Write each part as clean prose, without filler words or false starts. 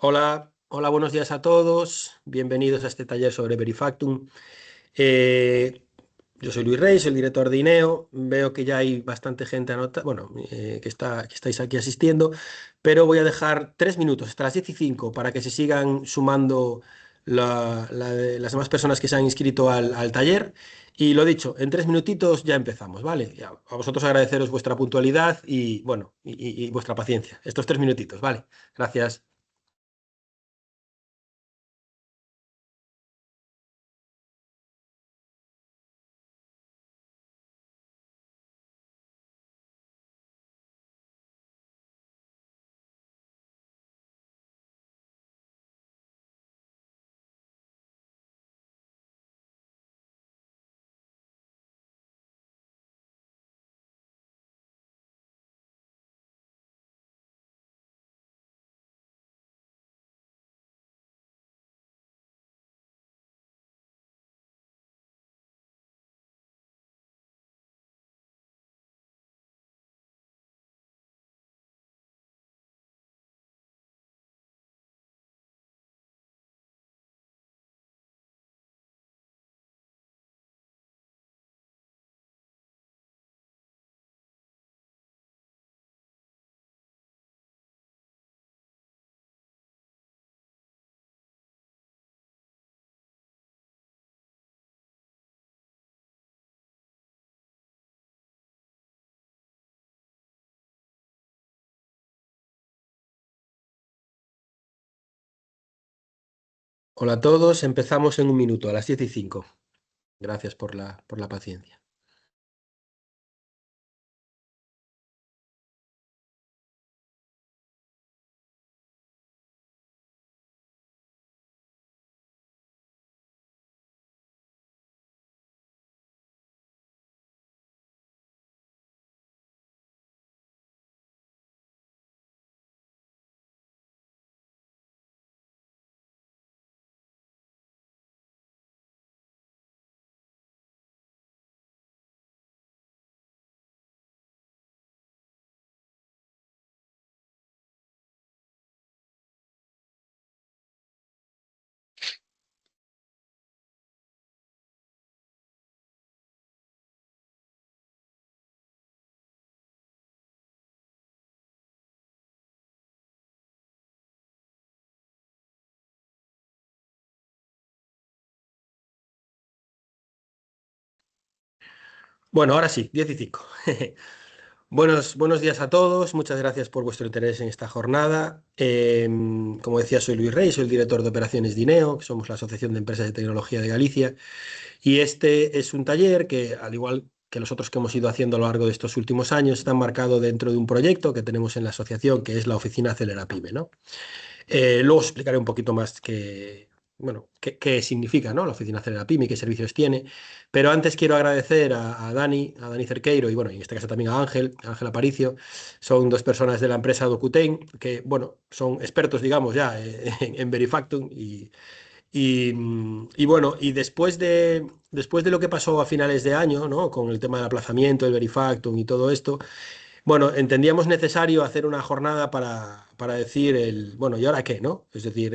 Hola, hola, buenos días a todos. Bienvenidos a este taller sobre Verifactum. Eh, yo soy Luis Rey, soy el director de INEO. Veo que ya hay bastante gente que estáis aquí asistiendo, pero voy a dejar 3 minutos hasta las 10:05 para que se sigan sumando las demás personas que se han inscrito al taller. Y lo dicho, en 3 minutitos ya empezamos, ¿vale? A vosotros agradeceros vuestra puntualidad y, bueno, y vuestra paciencia. Estos 3 minutitos, ¿vale? Gracias. Hola a todos, empezamos en 1 minuto, a las 10:05. Gracias por la paciencia. Bueno, ahora sí, 10:05. Buenos días a todos, muchas gracias por vuestro interés en esta jornada. Como decía, soy Luis Rey, soy el director de operaciones de INEO, que somos la Asociación de Empresas de Tecnología de Galicia, y este es un taller que, al igual que los otros que hemos ido haciendo a lo largo de estos últimos años, está enmarcado dentro de un proyecto que tenemos en la asociación, que es la Oficina Acelera Pyme, ¿no? Luego os explicaré un poquito más qué significa, ¿no? La Oficina Acelera Pyme, qué servicios tiene. Pero antes quiero agradecer a Dani Cerqueiro y, bueno, en este caso también a Ángel Aparicio. Son dos personas de la empresa Docuten que, bueno, son expertos, digamos, ya en Verifactum y después de lo que pasó a finales de año, ¿no? Con el tema del aplazamiento, el Verifactum y todo esto, bueno, entendíamos necesario hacer una jornada para decir bueno, ¿y ahora qué, no? Es decir,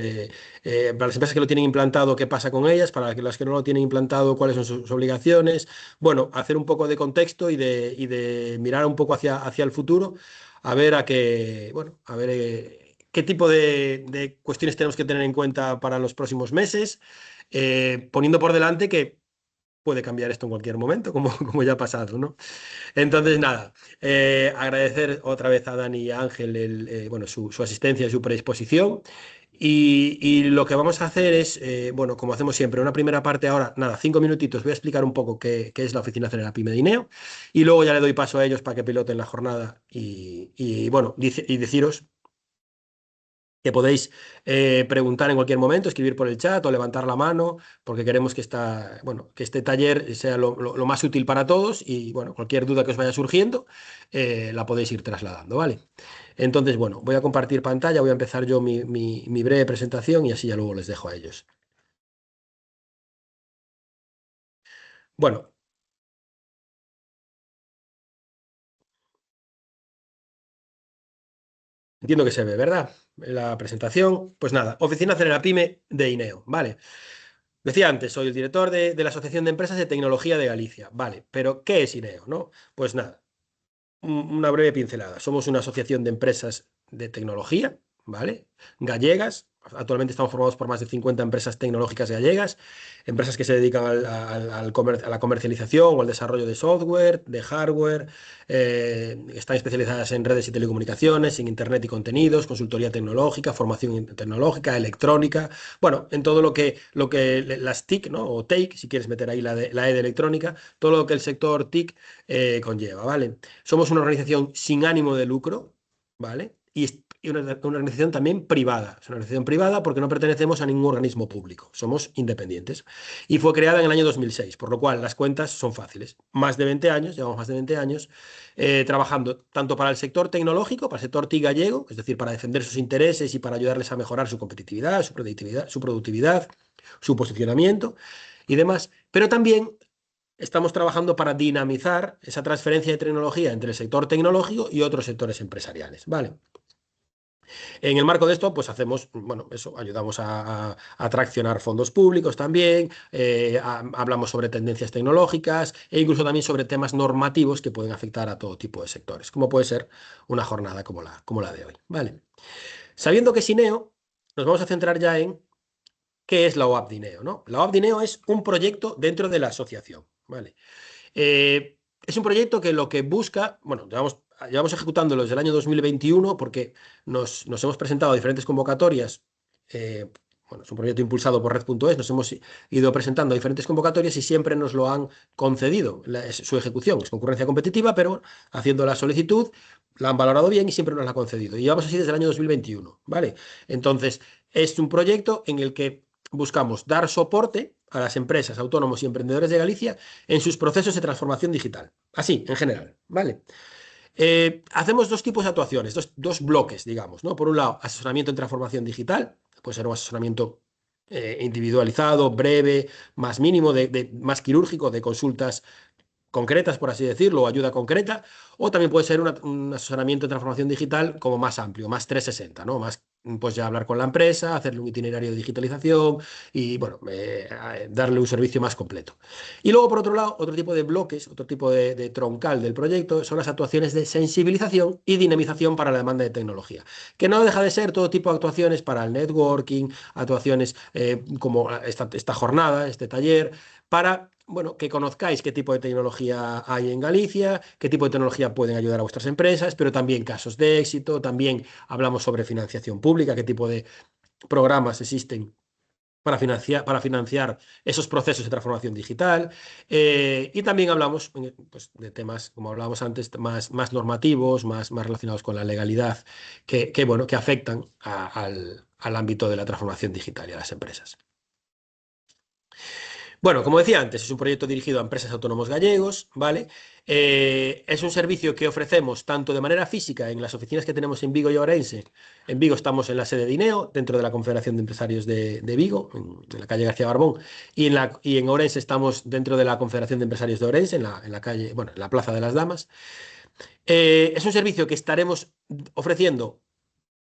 para las empresas que lo tienen implantado, ¿qué pasa con ellas? Para las que no lo tienen implantado, ¿cuáles son sus obligaciones? Bueno, hacer un poco de contexto y de mirar un poco hacia el futuro, a ver bueno, a ver qué tipo de cuestiones tenemos que tener en cuenta para los próximos meses, poniendo por delante que puede cambiar esto en cualquier momento, como ya ha pasado, ¿no? Entonces, nada, agradecer otra vez a Dani y a Ángel bueno, su asistencia y su predisposición. Y lo que vamos a hacer es, bueno, como hacemos siempre, una primera parte ahora, nada, 5 minutitos, voy a explicar un poco qué es la Oficina Acelera Pyme de INEO y luego ya le doy paso a ellos para que piloten la jornada bueno, y deciros que podéis preguntar en cualquier momento, escribir por el chat o levantar la mano, porque queremos bueno, que este taller sea lo más útil para todos y, bueno, cualquier duda que os vaya surgiendo, la podéis ir trasladando, ¿vale? Entonces, bueno, voy a compartir pantalla, voy a empezar yo mi breve presentación y así ya luego les dejo a ellos. Bueno, Entiendo que se ve, ¿verdad? La presentación. Pues nada, Oficina Acelera Pyme de INEO, ¿vale? Decía antes, soy el director de la Asociación de Empresas de Tecnología de Galicia, ¿vale? Pero, ¿qué es INEO, no? Pues nada, una breve pincelada. Somos una asociación de empresas de tecnología, ¿vale? Gallegas. Actualmente estamos formados por más de 50 empresas tecnológicas gallegas, empresas que se dedican a la comercialización o al desarrollo de software, de hardware, están especializadas en redes y telecomunicaciones, en Internet y contenidos, consultoría tecnológica, formación tecnológica, electrónica, bueno, en todo lo que las TIC, ¿no? O TEIC, si quieres meter ahí la E de electrónica, todo lo que el sector TIC conlleva, ¿vale? Somos una organización sin ánimo de lucro, ¿vale? Y una organización también privada. Es una organización privada porque no pertenecemos a ningún organismo público. Somos independientes. Y fue creada en el año 2006, por lo cual las cuentas son fáciles. Más de 20 años, llevamos más de 20 años trabajando tanto para el sector tecnológico, para el sector TIC gallego, es decir, para defender sus intereses y para ayudarles a mejorar su competitividad, su productividad, su posicionamiento y demás, pero también estamos trabajando para dinamizar esa transferencia de tecnología entre el sector tecnológico y otros sectores empresariales, ¿vale? En el marco de esto, pues hacemos, bueno, eso, ayudamos a traccionar fondos públicos también, hablamos sobre tendencias tecnológicas e incluso también sobre temas normativos que pueden afectar a todo tipo de sectores, como puede ser una jornada como la de hoy, ¿vale? Sabiendo que es INEO, nos vamos a centrar ya en qué es la OAP de INEO, ¿no? La OAP de INEO es un proyecto dentro de la asociación, ¿vale? Es un proyecto que lo que busca, bueno, llevamos ejecutándolo desde el año 2021 porque nos hemos presentado a diferentes convocatorias. Bueno, es un proyecto impulsado por Red.es, nos hemos ido presentando a diferentes convocatorias y siempre nos lo han concedido. Su ejecución es concurrencia competitiva, pero haciendo la solicitud la han valorado bien y siempre nos la han concedido. Y llevamos así desde el año 2021, ¿vale? Entonces, es un proyecto en el que buscamos dar soporte a las empresas, autónomos y emprendedores de Galicia en sus procesos de transformación digital. Así, en general, ¿vale? Hacemos dos tipos de actuaciones, dos bloques, digamos, ¿no? Por un lado, asesoramiento en transformación digital, puede ser un asesoramiento individualizado, breve, más mínimo, más quirúrgico, de consultas concretas, por así decirlo, o ayuda concreta, o también puede ser un asesoramiento de transformación digital como más amplio, más 360, ¿no? Más, pues ya hablar con la empresa, hacerle un itinerario de digitalización y, bueno, darle un servicio más completo. Y luego, por otro lado, otro tipo de bloques, otro tipo de troncal del proyecto son las actuaciones de sensibilización y dinamización para la demanda de tecnología, que no deja de ser todo tipo de actuaciones para el networking, actuaciones como esta jornada, este taller, para, bueno, que conozcáis qué tipo de tecnología hay en Galicia, qué tipo de tecnología pueden ayudar a vuestras empresas, pero también casos de éxito, también hablamos sobre financiación pública, qué tipo de programas existen para financiar esos procesos de transformación digital. Y también hablamos pues, de temas, como hablábamos antes, más normativos, más relacionados con la legalidad, bueno, que afectan al ámbito de la transformación digital y a las empresas. Bueno, como decía antes, es un proyecto dirigido a empresas autónomos gallegos, ¿vale? Es un servicio que ofrecemos tanto de manera física en las oficinas que tenemos en Vigo y Ourense. En Vigo estamos en la sede de INEO, dentro de la Confederación de Empresarios de Vigo, en la calle García Barbón, y en Ourense estamos dentro de la Confederación de Empresarios de Ourense, en la calle, bueno, en la Plaza de las Damas. Es un servicio que estaremos ofreciendo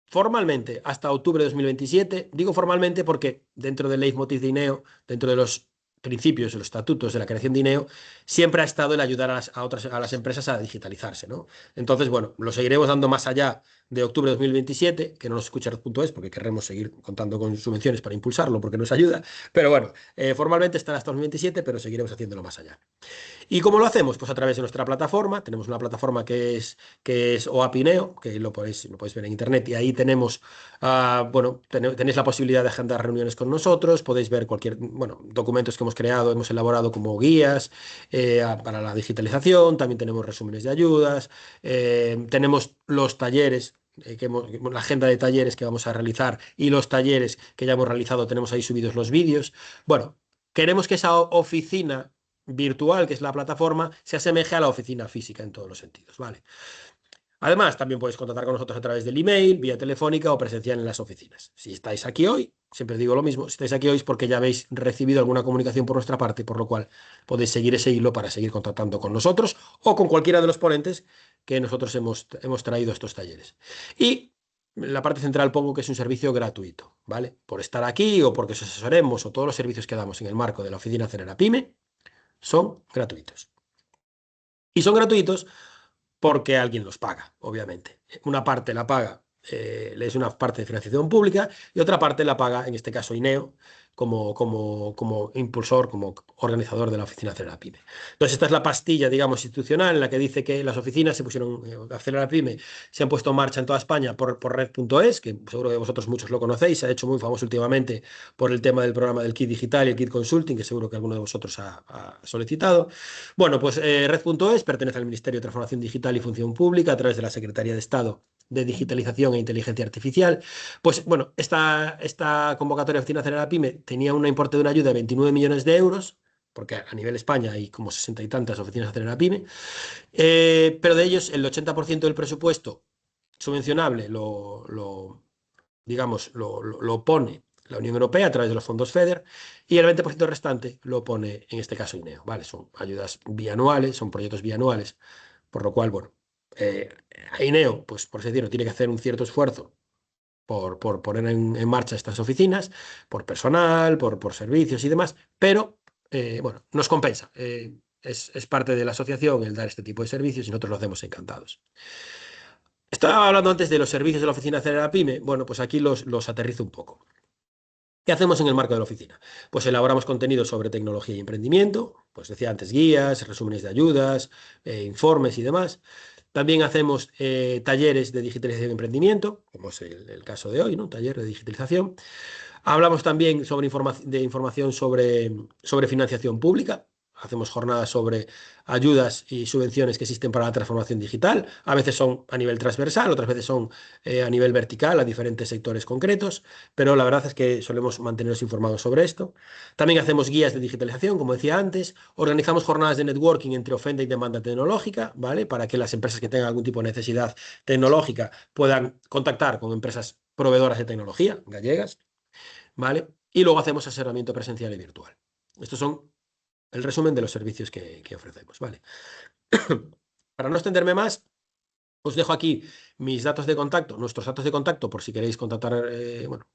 formalmente hasta octubre de 2027. Digo formalmente porque dentro del leitmotiv de INEO, dentro de los principios, de los estatutos de la creación de INEO, siempre ha estado el ayudar a las empresas a digitalizarse, ¿no? Entonces, bueno, lo seguiremos dando más allá de octubre de 2027, que no nos escucha Red.es porque querremos seguir contando con subvenciones para impulsarlo porque nos ayuda, pero bueno, formalmente estará hasta 2027, pero seguiremos haciéndolo más allá. ¿Y cómo lo hacemos? Pues a través de nuestra plataforma. Tenemos una plataforma que es OAPineo, que lo podéis ver en internet, y ahí tenemos, bueno, tenéis la posibilidad de agendar reuniones con nosotros, podéis ver bueno, documentos que hemos creado, hemos elaborado como guías para la digitalización, también tenemos resúmenes de ayudas, tenemos los talleres. La agenda de talleres que vamos a realizar y los talleres que ya hemos realizado, tenemos ahí subidos los vídeos. Bueno, queremos que esa oficina virtual, que es la plataforma, se asemeje a la oficina física en todos los sentidos, ¿vale? Además, también podéis contactar con nosotros a través del email, vía telefónica o presencial en las oficinas. Si estáis aquí hoy, siempre digo lo mismo, si estáis aquí hoy es porque ya habéis recibido alguna comunicación por nuestra parte, por lo cual podéis seguir ese hilo para seguir contactando con nosotros o con cualquiera de los ponentes que nosotros hemos traído a estos talleres. Y la parte central pongo que es un servicio gratuito, ¿vale? Por estar aquí o porque os asesoremos o todos los servicios que damos en el marco de la Oficina Acelera Pyme son gratuitos. Y son gratuitos porque alguien los paga, obviamente. Una parte la paga, es una parte de financiación pública y otra parte la paga, en este caso, INEO, como impulsor, como organizador de la oficina Acelera Pyme. Entonces, esta es la pastilla, digamos, institucional en la que dice que las oficinas se pusieron, Acelera Pyme, se han puesto en marcha en toda España por Red.es, que seguro que vosotros muchos lo conocéis, se ha hecho muy famoso últimamente por el tema del programa del Kit Digital y el Kit Consulting, que seguro que alguno de vosotros ha solicitado. Bueno, pues Red.es pertenece al Ministerio de Transformación Digital y Función Pública a través de la Secretaría de Estado de Digitalización e Inteligencia Artificial. Pues bueno, esta convocatoria de Oficina Acelera Pyme tenía un importe de una ayuda de 29 millones de euros, porque a nivel España hay como 60 y tantas oficinas Acelera Pyme, pero de ellos el 80% del presupuesto subvencionable digamos, lo pone la Unión Europea a través de los fondos FEDER y el 20% restante lo pone, en este caso, INEO, ¿vale? Son ayudas bianuales, son proyectos bianuales, por lo cual, bueno, eh, INEO, pues por así decirlo, tiene que hacer un cierto esfuerzo por poner en marcha estas oficinas, por personal, por servicios y demás, pero, bueno, nos compensa. Es parte de la asociación el dar este tipo de servicios y nosotros lo hacemos encantados. Estaba hablando antes de los servicios de la oficina Acelera Pyme. Bueno, pues aquí los aterrizo un poco. ¿Qué hacemos en el marco de la oficina? Pues elaboramos contenidos sobre tecnología y emprendimiento, pues decía antes, guías, resúmenes de ayudas, informes y demás. También hacemos talleres de digitalización y emprendimiento, como es el caso de hoy, ¿no? Taller de digitalización. Hablamos también de información sobre financiación pública. Hacemos jornadas sobre ayudas y subvenciones que existen para la transformación digital. A veces son a nivel transversal, otras veces son a nivel vertical, a diferentes sectores concretos, pero la verdad es que solemos mantenernos informados sobre esto. También hacemos guías de digitalización, como decía antes. Organizamos jornadas de networking entre oferta y demanda tecnológica, ¿vale? Para que las empresas que tengan algún tipo de necesidad tecnológica puedan contactar con empresas proveedoras de tecnología gallegas. ¿Vale? Y luego hacemos asesoramiento presencial y virtual. Estos son el resumen de los servicios que ofrecemos, ¿vale? Para no extenderme más, os dejo aquí mis datos de contacto, nuestros datos de contacto, por si queréis contactar, bueno,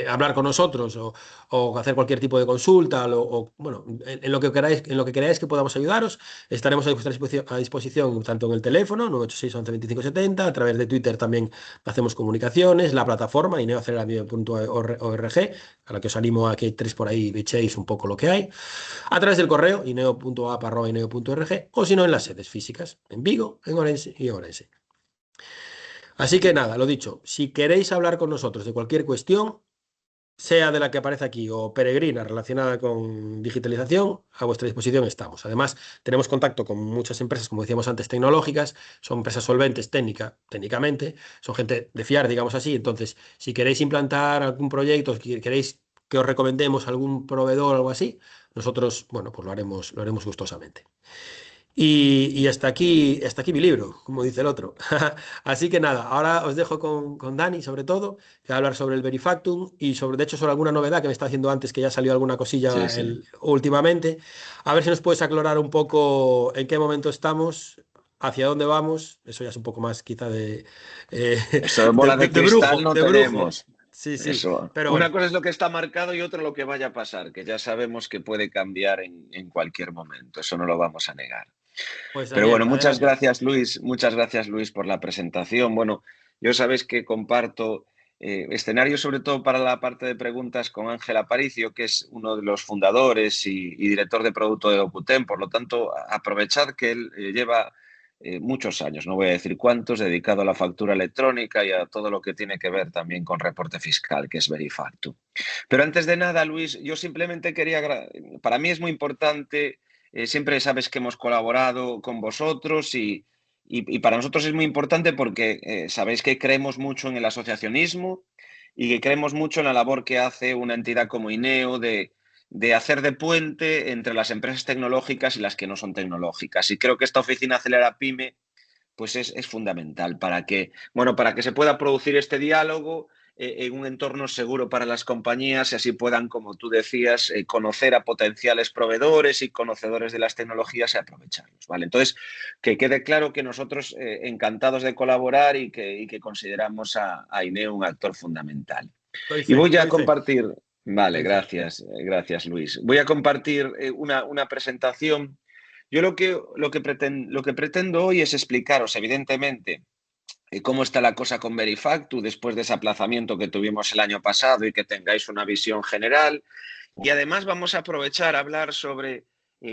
hablar con nosotros o hacer cualquier tipo de consulta bueno, en lo que queráis, en lo que creáis que podamos ayudaros, estaremos a vuestra disposición tanto en el teléfono 986 11 25 70, a través de Twitter también hacemos comunicaciones, la plataforma ineo.org, a la que os animo a que entréis por ahí y echéis un poco lo que hay, a través del correo ineo.app@ineo.org o si no en las sedes físicas, en Vigo, en Orense y Orense. Así que nada, lo dicho, si queréis hablar con nosotros de cualquier cuestión, sea de la que aparece aquí o peregrina relacionada con digitalización, a vuestra disposición estamos. Además, tenemos contacto con muchas empresas, como decíamos antes, tecnológicas, son empresas solventes técnicamente, son gente de fiar, digamos así. Entonces, si queréis implantar algún proyecto, si queréis que os recomendemos algún proveedor o algo así, nosotros, bueno, pues lo haremos gustosamente. Y hasta aquí mi libro, como dice el otro. Así que nada, ahora os dejo con Dani, sobre todo, que va a hablar sobre el Verifactum y sobre, de hecho, sobre alguna novedad que me está haciendo antes, que ya salió alguna Sí, cosilla sí. últimamente. A ver si nos puedes aclarar un poco en qué momento estamos, hacia dónde vamos. Eso ya es un poco más quizá eh, Eso de bola de de cristal brujo, no de brujo. tenemos. Sí, sí, Eso. pero Una bueno, cosa es lo que está marcado y otra lo que vaya a pasar, que ya sabemos que puede cambiar en cualquier momento. Eso no lo vamos a negar. pues Pero Daniel, bueno, muchas adelante. gracias, Luis. Muchas gracias, Luis, por la presentación. Bueno, yo sabéis que comparto escenario sobre todo para la parte de preguntas con Ángel Aparicio, que es uno de los fundadores y director de producto de Docuten. Por lo tanto, aprovechad que él lleva muchos años, no voy a decir cuántos, dedicado a la factura electrónica y a todo lo que tiene que ver también con reporte fiscal, que es Verifactu. Pero antes de nada, Luis, yo simplemente quería, para mí es muy importante, siempre sabes que hemos colaborado con vosotros y para nosotros es muy importante porque sabéis que creemos mucho en el asociacionismo y que creemos mucho en la labor que hace una entidad como INEO de hacer de puente entre las empresas tecnológicas y las que no son tecnológicas. Y creo que esta oficina Acelera Pyme pues es fundamental para que, bueno, para que se pueda producir este diálogo en un entorno seguro para las compañías y así puedan, como tú decías, conocer a potenciales proveedores y conocedores de las tecnologías y aprovecharlos, ¿vale? Entonces, que quede claro que nosotros encantados de colaborar y que consideramos a INEO un actor fundamental. Y voy a Doy fe, compartir, vale, doy fe. gracias Luis. Voy a compartir una presentación. Yo lo que pretendo hoy es explicaros, evidentemente, cómo está la cosa con Verifactu después de ese aplazamiento que tuvimos el año pasado y que tengáis una visión general. Y además vamos a aprovechar a hablar sobre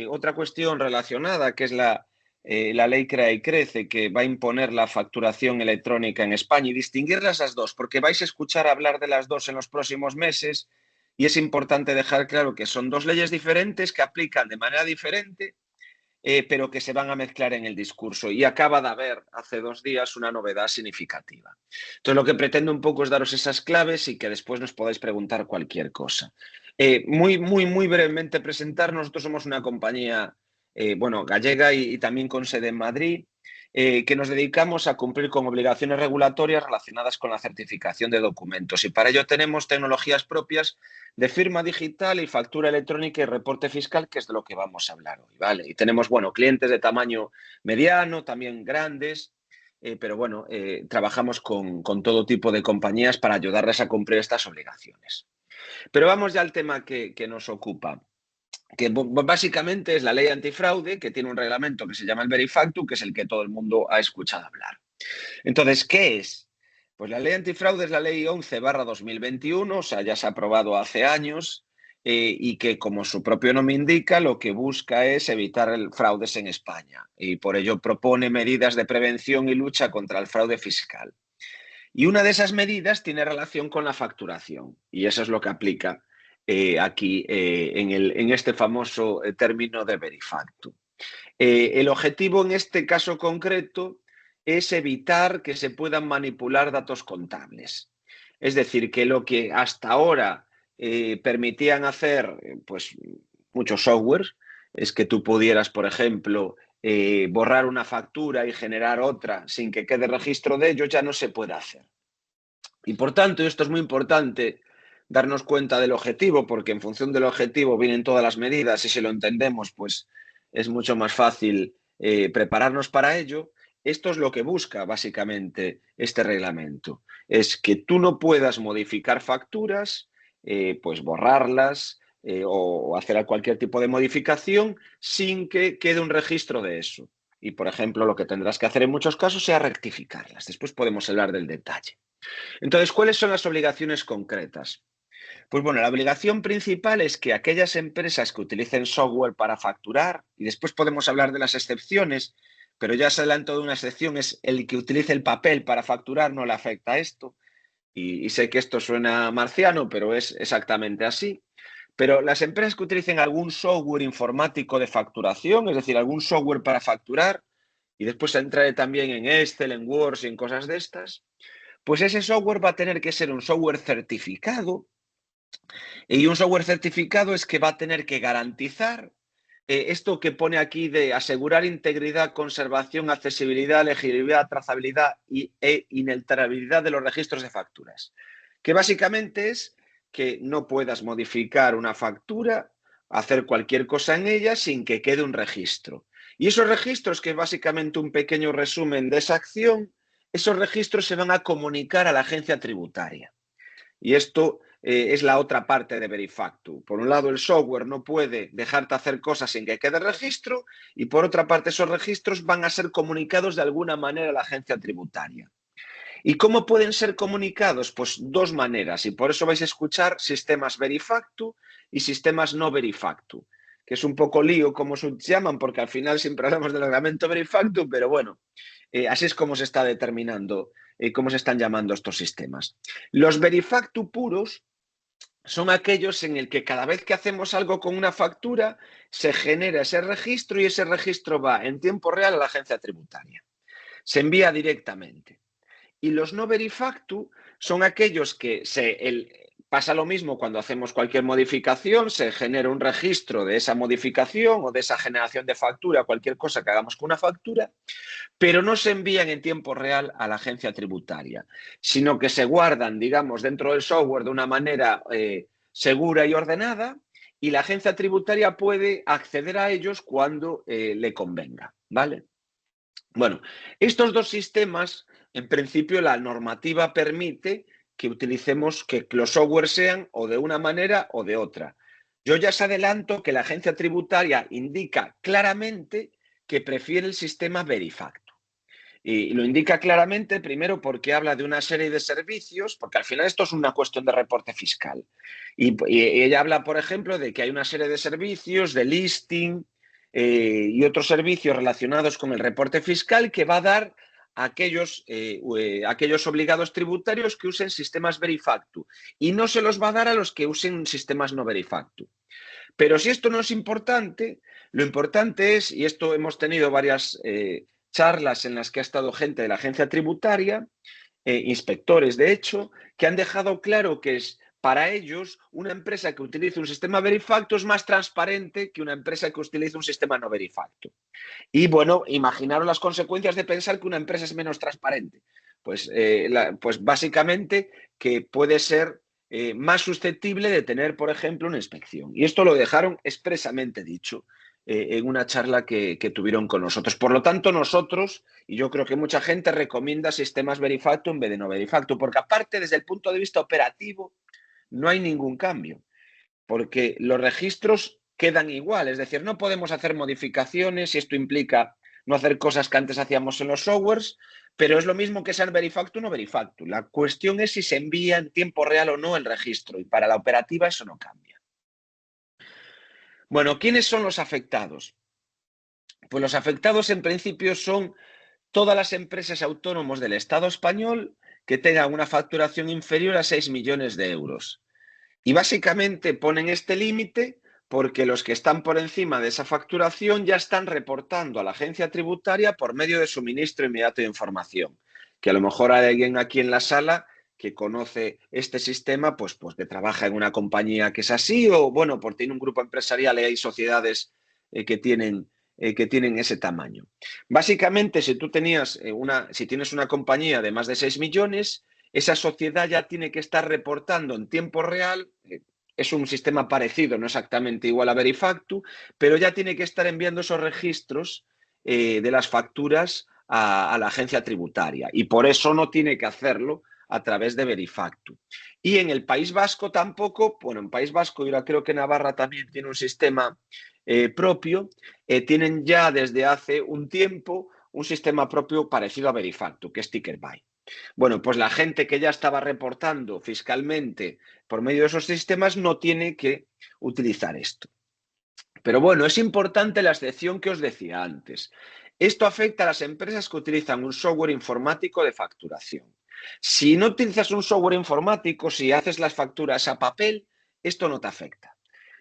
otra cuestión relacionada, que es la ley Crea y Crece, que va a imponer la facturación electrónica en España y distinguir las dos, porque vais a escuchar hablar de las dos en los próximos meses y es importante dejar claro que son dos leyes diferentes que aplican de manera diferente, pero que se van a mezclar en el discurso. Y acaba de haber hace 2 días una novedad significativa. Entonces, lo que pretendo un poco es daros esas claves y que después nos podáis preguntar cualquier cosa. Muy brevemente presentar, nosotros somos una compañía gallega y también con sede en Madrid, que nos dedicamos a cumplir con obligaciones regulatorias relacionadas con la certificación de documentos. Y para ello tenemos tecnologías propias de firma digital y factura electrónica y reporte fiscal, que es de lo que vamos a hablar hoy, ¿vale? Y tenemos, clientes de tamaño mediano, también grandes, pero trabajamos con todo tipo de compañías para ayudarles a cumplir estas obligaciones. Pero vamos ya al tema que nos ocupa, que básicamente es la ley antifraude, que tiene un reglamento que se llama el Verifactu, que es el que todo el mundo ha escuchado hablar. Entonces, ¿qué es? Pues la ley antifraude es la ley 11/2021, o sea, ya se ha aprobado hace años y que, como su propio nombre indica, lo que busca es evitar el fraudes en España y por ello propone medidas de prevención y lucha contra el fraude fiscal. Y una de esas medidas tiene relación con la facturación y eso es lo que aplica aquí en este famoso término de Verifactu. El objetivo en este caso concreto es evitar que se puedan manipular datos contables. Es decir, que lo que hasta ahora permitían hacer pues, muchos softwares es que tú pudieras, por ejemplo, borrar una factura y generar otra sin que quede registro de ello, ya no se puede hacer. Y por tanto, y esto es muy importante, darnos cuenta del objetivo, porque en función del objetivo vienen todas las medidas y si lo entendemos, pues es mucho más fácil prepararnos para ello. Esto es lo que busca básicamente este reglamento. Es que tú no puedas modificar facturas, pues borrarlas o hacer cualquier tipo de modificación sin que quede un registro de eso. Y, por ejemplo, lo que tendrás que hacer en muchos casos sea rectificarlas. Después podemos hablar del detalle. Entonces, ¿cuáles son las obligaciones concretas? Pues bueno, la obligación principal es que aquellas empresas que utilicen software para facturar, y después podemos hablar de las excepciones, pero ya se adelantó de una excepción, es el que utilice el papel para facturar, no le afecta a esto. Y sé que esto suena marciano, pero es exactamente así. Pero las empresas que utilicen algún software informático de facturación, es decir, algún software para facturar, y después entraré también en Excel, en Word y en cosas de estas, pues ese software va a tener que ser un software certificado y un software certificado es que va a tener que garantizar esto que pone aquí de asegurar integridad, conservación, accesibilidad, legibilidad, trazabilidad e inalterabilidad de los registros de facturas. Que básicamente es que no puedas modificar una factura, hacer cualquier cosa en ella sin que quede un registro. Y esos registros, que es básicamente un pequeño resumen de esa acción, esos registros se van a comunicar a la agencia tributaria. Y esto es la otra parte de Verifactu. Por un lado, el software no puede dejarte hacer cosas sin que quede registro y por otra parte, esos registros van a ser comunicados de alguna manera a la agencia tributaria. ¿Y cómo pueden ser comunicados? Pues dos maneras y por eso vais a escuchar sistemas Verifactu y sistemas no Verifactu, que es un poco lío como se llaman porque al final siempre hablamos del reglamento Verifactu, pero bueno, así es como se está determinando, cómo se están llamando estos sistemas. Los Verifactu puros son aquellos en el que cada vez que hacemos algo con una factura se genera ese registro y ese registro va en tiempo real a la agencia tributaria. Se envía directamente. Y los no Verifactu son aquellos que Pasa lo mismo cuando hacemos cualquier modificación, se genera un registro de esa modificación o de esa generación de factura, cualquier cosa que hagamos con una factura, pero no se envían en tiempo real a la agencia tributaria, sino que se guardan, digamos, dentro del software de una manera segura y ordenada, y la agencia tributaria puede acceder a ellos cuando le convenga, ¿vale? Bueno, estos dos sistemas, en principio, la normativa permite que utilicemos, que los software sean o de una manera o de otra. Yo ya os adelanto que la agencia tributaria indica claramente que prefiere el sistema Verifacto. Y lo indica claramente, primero, porque habla de una serie de servicios, porque al final esto es una cuestión de reporte fiscal. Y ella habla, por ejemplo, de que hay una serie de servicios, de listing y otros servicios relacionados con el reporte fiscal que va a dar a aquellos obligados tributarios que usen sistemas Verifactu. Y no se los va a dar a los que usen sistemas no Verifactu. Pero si esto no es importante, lo importante es, y esto hemos tenido varias charlas en las que ha estado gente de la agencia tributaria, inspectores de hecho, que han dejado claro que es para ellos una empresa que utilice un sistema Verifacto es más transparente que una empresa que utilice un sistema no Verifacto. Y bueno, imaginaros las consecuencias de pensar que una empresa es menos transparente. Pues básicamente que puede ser más susceptible de tener, por ejemplo, una inspección. Y esto lo dejaron expresamente dicho en una charla que tuvieron con nosotros. Por lo tanto, nosotros, y yo creo que mucha gente recomienda sistemas Verifacto en vez de no Verifacto, porque aparte, desde el punto de vista operativo, no hay ningún cambio, porque los registros quedan igual, es decir, no podemos hacer modificaciones y esto implica no hacer cosas que antes hacíamos en los softwares, pero es lo mismo que sean Verifacto o no Verifacto. La cuestión es si se envía en tiempo real o no el registro y para la operativa eso no cambia. Bueno, ¿quiénes son los afectados? Pues los afectados en principio son todas las empresas autónomos del Estado español que tengan una facturación inferior a 6 millones de euros. Y básicamente ponen este límite porque los que están por encima de esa facturación ya están reportando a la agencia tributaria por medio de suministro inmediato de información. Que a lo mejor hay alguien aquí en la sala que conoce este sistema, pues que trabaja en una compañía que es así, o bueno, porque tiene un grupo empresarial y hay sociedades que tienen ese tamaño. Básicamente, si tienes una compañía de más de 6 millones, esa sociedad ya tiene que estar reportando en tiempo real. Es un sistema parecido, no exactamente igual a Verifactu, pero ya tiene que estar enviando esos registros de las facturas a la agencia tributaria y por eso no tiene que hacerlo a través de Verifactu. Y en el País Vasco tampoco, bueno, en País Vasco y ahora creo que Navarra también tiene un sistema propio, tienen ya desde hace un tiempo un sistema propio parecido a Verifactu, que es Tickerby. Bueno, pues la gente que ya estaba reportando fiscalmente por medio de esos sistemas no tiene que utilizar esto. Pero bueno, es importante la excepción que os decía antes. Esto afecta a las empresas que utilizan un software informático de facturación. Si no utilizas un software informático, si haces las facturas a papel, esto no te afecta.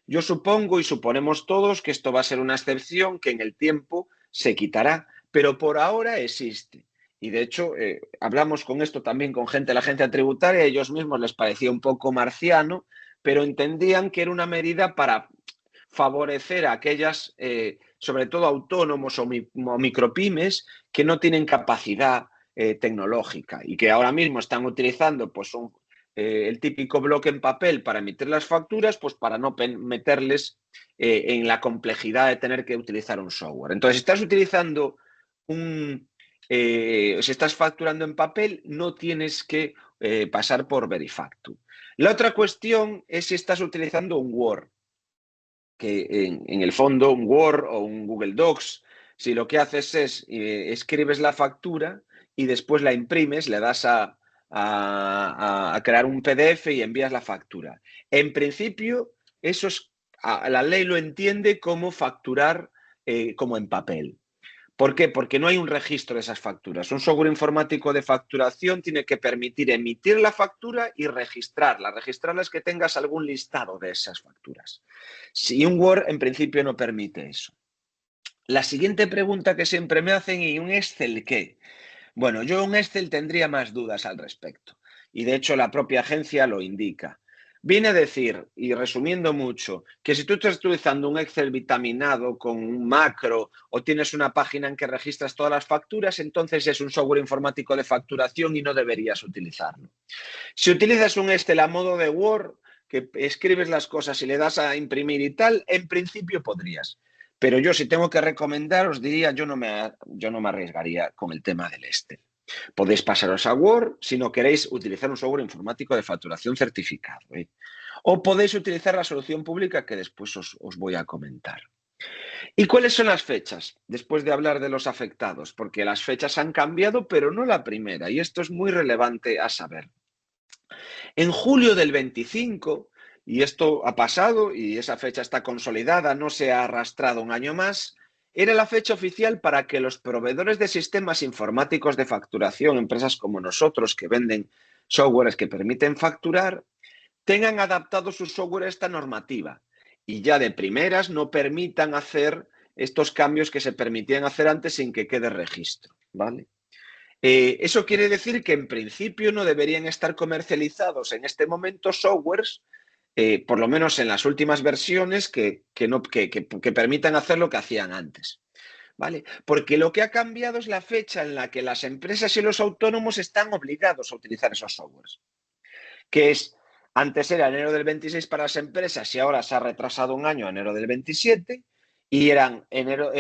Yo supongo y suponemos todos que esto va a ser una excepción que en el tiempo se quitará, pero por ahora existe. Y de hecho, hablamos con esto también con gente de la agencia tributaria, a ellos mismos les parecía un poco marciano, pero entendían que era una medida para favorecer a aquellas, sobre todo autónomos o micropymes, que no tienen capacidad tecnológica y que ahora mismo están utilizando pues, el típico bloque en papel para emitir las facturas, pues para no meterles en la complejidad de tener que utilizar un software. Entonces, si estás utilizando si estás facturando en papel, no tienes que pasar por Verifactu. La otra cuestión es si estás utilizando un Word, que en el fondo un Word o un Google Docs, si lo que haces es escribes la factura y después la imprimes, le das a crear un PDF y envías la factura. En principio, eso es, la ley lo entiende como facturar como en papel. ¿Por qué? Porque no hay un registro de esas facturas. Un software informático de facturación tiene que permitir emitir la factura y registrarla. Registrarla es que tengas algún listado de esas facturas. Si un Word en principio no permite eso. La siguiente pregunta que siempre me hacen, ¿y un Excel qué? Bueno, yo un Excel tendría más dudas al respecto. Y de hecho la propia agencia lo indica. Viene a decir, y resumiendo mucho, que si tú estás utilizando un Excel vitaminado con un macro o tienes una página en que registras todas las facturas, entonces es un software informático de facturación y no deberías utilizarlo. Si utilizas un Excel a modo de Word, que escribes las cosas y le das a imprimir y tal, en principio podrías. Pero yo, si tengo que recomendar, os diría, yo no me arriesgaría con el tema del Excel. Podéis pasaros a Word si no queréis utilizar un software informático de facturación certificado, ¿eh? O podéis utilizar la solución pública que después os voy a comentar. ¿Y cuáles son las fechas? Después de hablar de los afectados, porque las fechas han cambiado, pero no la primera, y esto es muy relevante a saber. En julio del 25, y esto ha pasado y esa fecha está consolidada, no se ha arrastrado un año más, era la fecha oficial para que los proveedores de sistemas informáticos de facturación, empresas como nosotros que venden softwares que permiten facturar, tengan adaptado su software a esta normativa y ya de primeras no permitan hacer estos cambios que se permitían hacer antes sin que quede registro, ¿vale? Eso quiere decir que en principio no deberían estar comercializados en este momento softwares, por lo menos en las últimas versiones, que permitan hacer lo que hacían antes. ¿Vale? Porque lo que ha cambiado es la fecha en la que las empresas y los autónomos están obligados a utilizar esos softwares. Que es, antes era enero del 26 para las empresas y ahora se ha retrasado un año a enero del 27. Y eran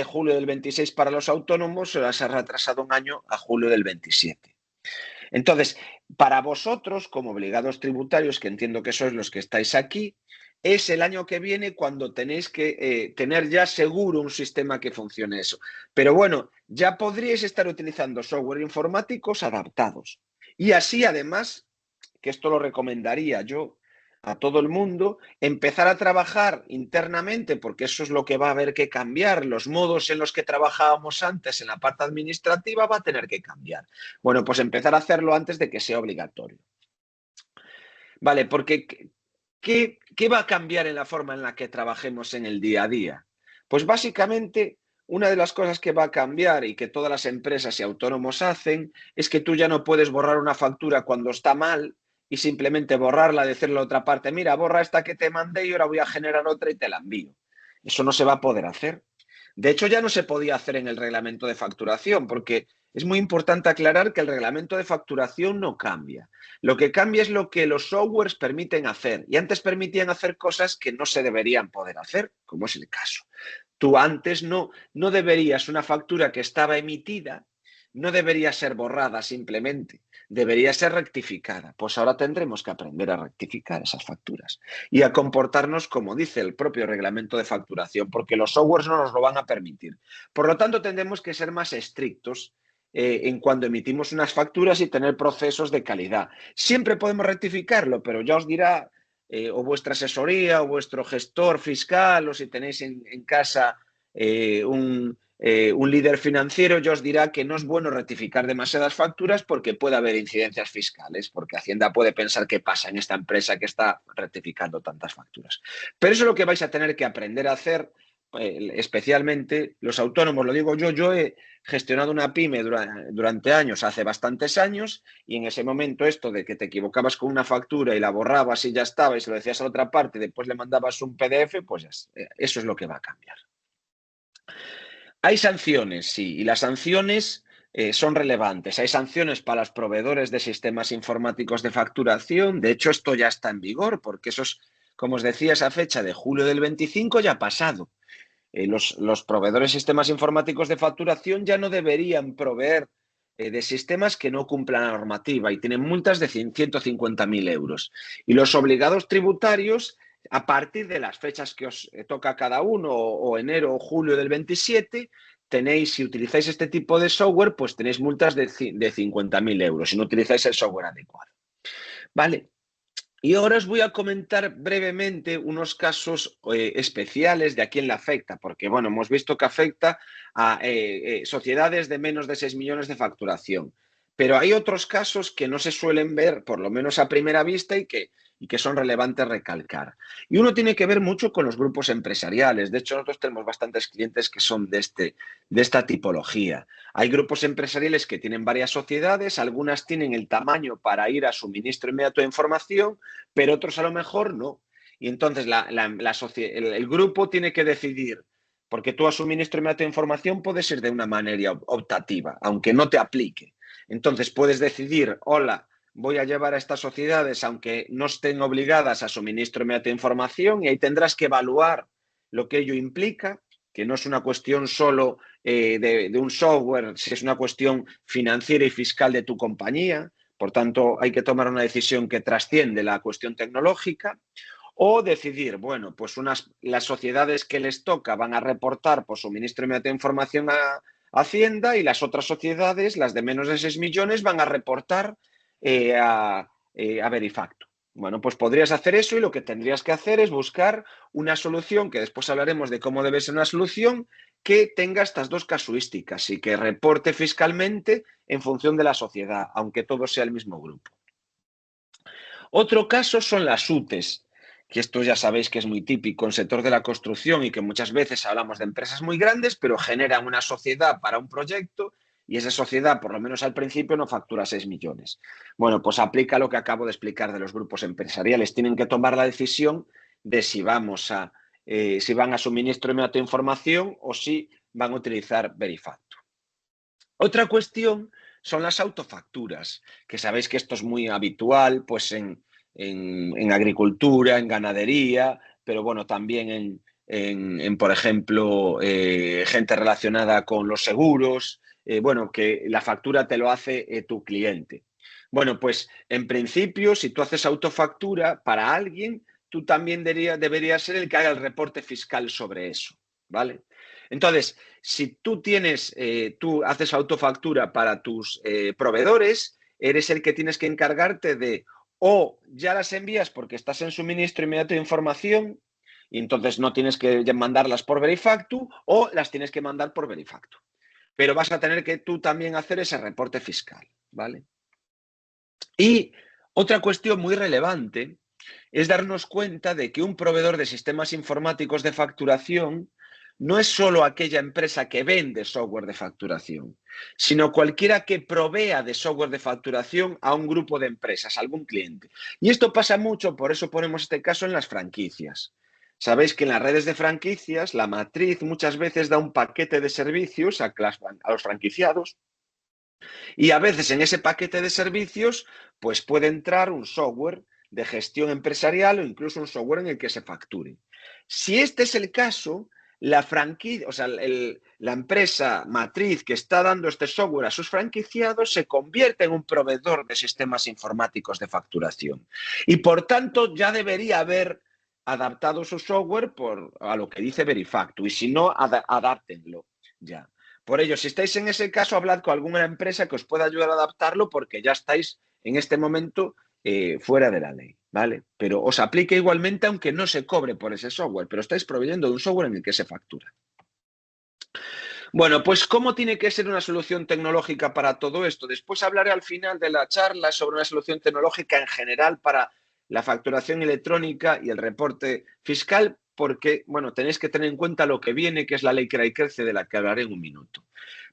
julio del 26 para los autónomos, ahora se ha retrasado un año a julio del 27. Entonces, para vosotros, como obligados tributarios, que entiendo que sois los que estáis aquí, es el año que viene cuando tenéis que tener ya seguro un sistema que funcione eso. Pero bueno, ya podríais estar utilizando software informáticos adaptados. Y así, además, que esto lo recomendaría yo a todo el mundo, empezar a trabajar internamente, porque eso es lo que va a haber que cambiar. Los modos en los que trabajábamos antes en la parte administrativa va a tener que cambiar. Bueno, pues empezar a hacerlo antes de que sea obligatorio. Vale, porque ¿qué va a cambiar en la forma en la que trabajemos en el día a día? Pues básicamente, una de las cosas que va a cambiar y que todas las empresas y autónomos hacen es que tú ya no puedes borrar una factura cuando está mal y simplemente borrarla, decirle a la otra parte, mira, borra esta que te mandé y ahora voy a generar otra y te la envío. Eso no se va a poder hacer. De hecho, ya no se podía hacer en el reglamento de facturación, porque es muy importante aclarar que el reglamento de facturación no cambia. Lo que cambia es lo que los softwares permiten hacer. Y antes permitían hacer cosas que no se deberían poder hacer, como es el caso. Tú antes no deberías, una factura que estaba emitida, no debería ser borrada simplemente, debería ser rectificada. Pues ahora tendremos que aprender a rectificar esas facturas y a comportarnos como dice el propio reglamento de facturación, porque los softwares no nos lo van a permitir. Por lo tanto, tendremos que ser más estrictos en cuando emitimos unas facturas y tener procesos de calidad. Siempre podemos rectificarlo, pero ya os dirá o vuestra asesoría o vuestro gestor fiscal o si tenéis en casa un líder financiero, ya os dirá que no es bueno rectificar demasiadas facturas porque puede haber incidencias fiscales, porque Hacienda puede pensar qué pasa en esta empresa que está rectificando tantas facturas. Pero eso es lo que vais a tener que aprender a hacer, especialmente los autónomos. Lo digo yo he gestionado una pyme durante años, hace bastantes años, y en ese momento esto de que te equivocabas con una factura y la borrabas y ya estaba y se lo decías a la otra parte y después le mandabas un PDF, pues eso es lo que va a cambiar. Hay sanciones, sí, y las sanciones son relevantes. Hay sanciones para los proveedores de sistemas informáticos de facturación. De hecho, esto ya está en vigor porque eso es, como os decía, esa fecha de julio del 25 ya ha pasado. Los proveedores de sistemas informáticos de facturación ya no deberían proveer de sistemas que no cumplan la normativa y tienen multas de 150.000 euros. Y los obligados tributarios, a partir de las fechas que os toca a cada uno, o enero o julio del 27, tenéis, si utilizáis este tipo de software, pues tenéis multas de 50.000 euros si no utilizáis el software adecuado. Vale. Y ahora os voy a comentar brevemente unos casos especiales de a quién le afecta, porque bueno, hemos visto que afecta a sociedades de menos de 6 millones de facturación. Pero hay otros casos que no se suelen ver, por lo menos a primera vista, y que y que son relevantes recalcar. Y uno tiene que ver mucho con los grupos empresariales. De hecho, nosotros tenemos bastantes clientes que son de esta tipología. Hay grupos empresariales que tienen varias sociedades, algunas tienen el tamaño para ir a suministro inmediato de información, pero otros a lo mejor no. Y entonces el grupo tiene que decidir, porque tú a suministro inmediato de información puedes ir de una manera optativa, aunque no te aplique. Entonces puedes decidir, hola, voy a llevar a estas sociedades aunque no estén obligadas a suministro inmediato de información, y ahí tendrás que evaluar lo que ello implica, que no es una cuestión solo de un software, es una cuestión financiera y fiscal de tu compañía. Por tanto, hay que tomar una decisión que trasciende la cuestión tecnológica. O decidir, bueno, pues las sociedades que les toca van a reportar por suministro inmediato de información a Hacienda, y las otras sociedades, las de menos de 6 millones, van a reportar a Verifactu. Bueno, pues podrías hacer eso, y lo que tendrías que hacer es buscar una solución, que después hablaremos de cómo debe ser una solución, que tenga estas dos casuísticas y que reporte fiscalmente en función de la sociedad, aunque todo sea el mismo grupo. Otro caso son las UTEs, que esto ya sabéis que es muy típico en el sector de la construcción y que muchas veces hablamos de empresas muy grandes, pero generan una sociedad para un proyecto y esa sociedad, por lo menos al principio, no factura 6 millones. Bueno, pues aplica lo que acabo de explicar de los grupos empresariales. Tienen que tomar la decisión de si van a suministro inmediato de información o si van a utilizar Verifactu. Otra cuestión son las autofacturas, que sabéis que esto es muy habitual pues en agricultura, en ganadería, pero bueno, también por ejemplo, gente relacionada con los seguros, bueno, que la factura te lo hace tu cliente. Bueno, pues en principio, si tú haces autofactura para alguien, tú también deberías ser el que haga el reporte fiscal sobre eso, ¿vale? Entonces, si tú haces autofactura para tus proveedores, eres el que tienes que encargarte de, o ya las envías porque estás en suministro inmediato de información y entonces no tienes que mandarlas por Verifactu, o las tienes que mandar por Verifactu. Pero vas a tener que tú también hacer ese reporte fiscal, ¿vale? Y otra cuestión muy relevante es darnos cuenta de que un proveedor de sistemas informáticos de facturación no es solo aquella empresa que vende software de facturación, sino cualquiera que provea de software de facturación a un grupo de empresas, a algún cliente. Y esto pasa mucho, por eso ponemos este caso en las franquicias. Sabéis que en las redes de franquicias la matriz muchas veces da un paquete de servicios a los franquiciados, y a veces en ese paquete de servicios pues puede entrar un software de gestión empresarial o incluso un software en el que se facture. Si este es el caso, la franquicia, o sea, la empresa matriz que está dando este software a sus franquiciados se convierte en un proveedor de sistemas informáticos de facturación. Y por tanto ya debería haber adaptado su software a lo que dice Verifactu. Y si no, adáptenlo ya. Por ello, si estáis en ese caso, hablad con alguna empresa que os pueda ayudar a adaptarlo, porque ya estáis en este momento fuera de la ley, ¿vale? Pero os aplica igualmente aunque no se cobre por ese software, pero estáis proveyendo de un software en el que se factura. Bueno, pues ¿cómo tiene que ser una solución tecnológica para todo esto? Después hablaré al final de la charla sobre una solución tecnológica en general para la facturación electrónica y el reporte fiscal, porque, bueno, tenéis que tener en cuenta lo que viene, que es la ley Crea y Crece, de la que hablaré en un minuto.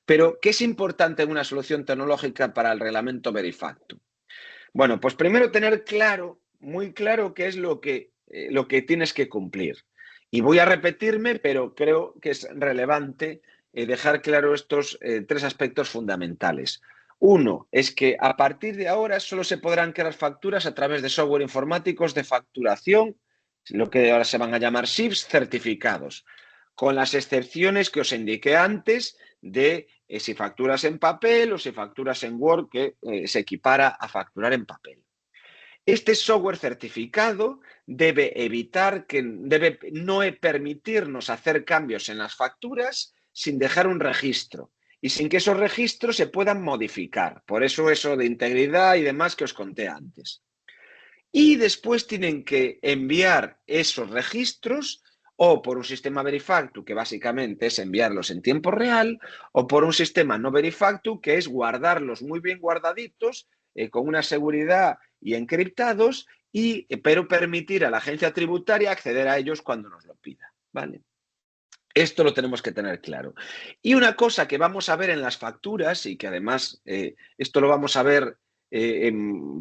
Pero, ¿qué es importante en una solución tecnológica para el reglamento Verifactu? Bueno, pues primero tener claro, muy claro, qué es lo que tienes que cumplir. Y voy a repetirme, pero creo que es relevante dejar claro estos 3 aspectos fundamentales. Uno es que a partir de ahora solo se podrán crear facturas a través de software informáticos de facturación, lo que ahora se van a llamar SIFs certificados, con las excepciones que os indiqué antes de si facturas en papel o si facturas en Word, que se equipara a facturar en papel. Este software certificado debe no permitirnos hacer cambios en las facturas sin dejar un registro y sin que esos registros se puedan modificar. Por eso de integridad y demás que os conté antes. Y después tienen que enviar esos registros o por un sistema Verifactu, que básicamente es enviarlos en tiempo real, o por un sistema no Verifactu, que es guardarlos muy bien guardaditos, con una seguridad y encriptados, pero permitir a la agencia tributaria acceder a ellos cuando nos lo pida, ¿vale? Esto lo tenemos que tener claro. Y una cosa que vamos a ver en las facturas y que además esto lo vamos a ver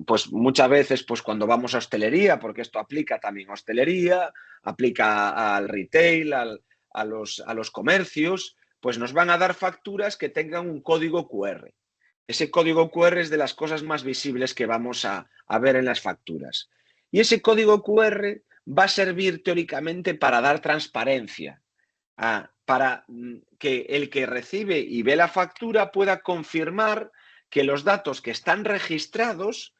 pues muchas veces pues cuando vamos a hostelería, porque esto aplica también a hostelería, aplica al retail, a los comercios, pues nos van a dar facturas que tengan un código QR. Ese código QR es de las cosas más visibles que vamos a ver en las facturas. Y ese código QR va a servir teóricamente para dar transparencia, para que el que recibe y ve la factura pueda confirmar que los datos que están registrados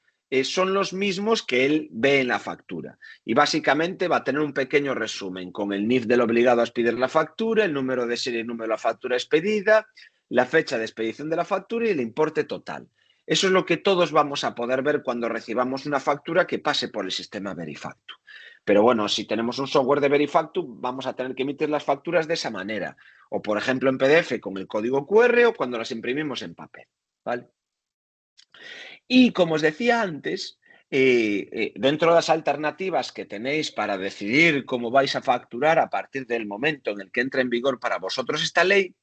son los mismos que él ve en la factura. Y básicamente va a tener un pequeño resumen con el NIF del obligado a expedir la factura, el número de serie y número de la factura expedida, la fecha de expedición de la factura y el importe total. Eso es lo que todos vamos a poder ver cuando recibamos una factura que pase por el sistema Verifactu. Pero bueno, si tenemos un software de Verifactu, vamos a tener que emitir las facturas de esa manera. O, por ejemplo, en PDF con el código QR o cuando las imprimimos en papel, ¿vale? Y como os decía antes, dentro de las alternativas que tenéis para decidir cómo vais a facturar a partir del momento en el que entre en vigor para vosotros esta ley,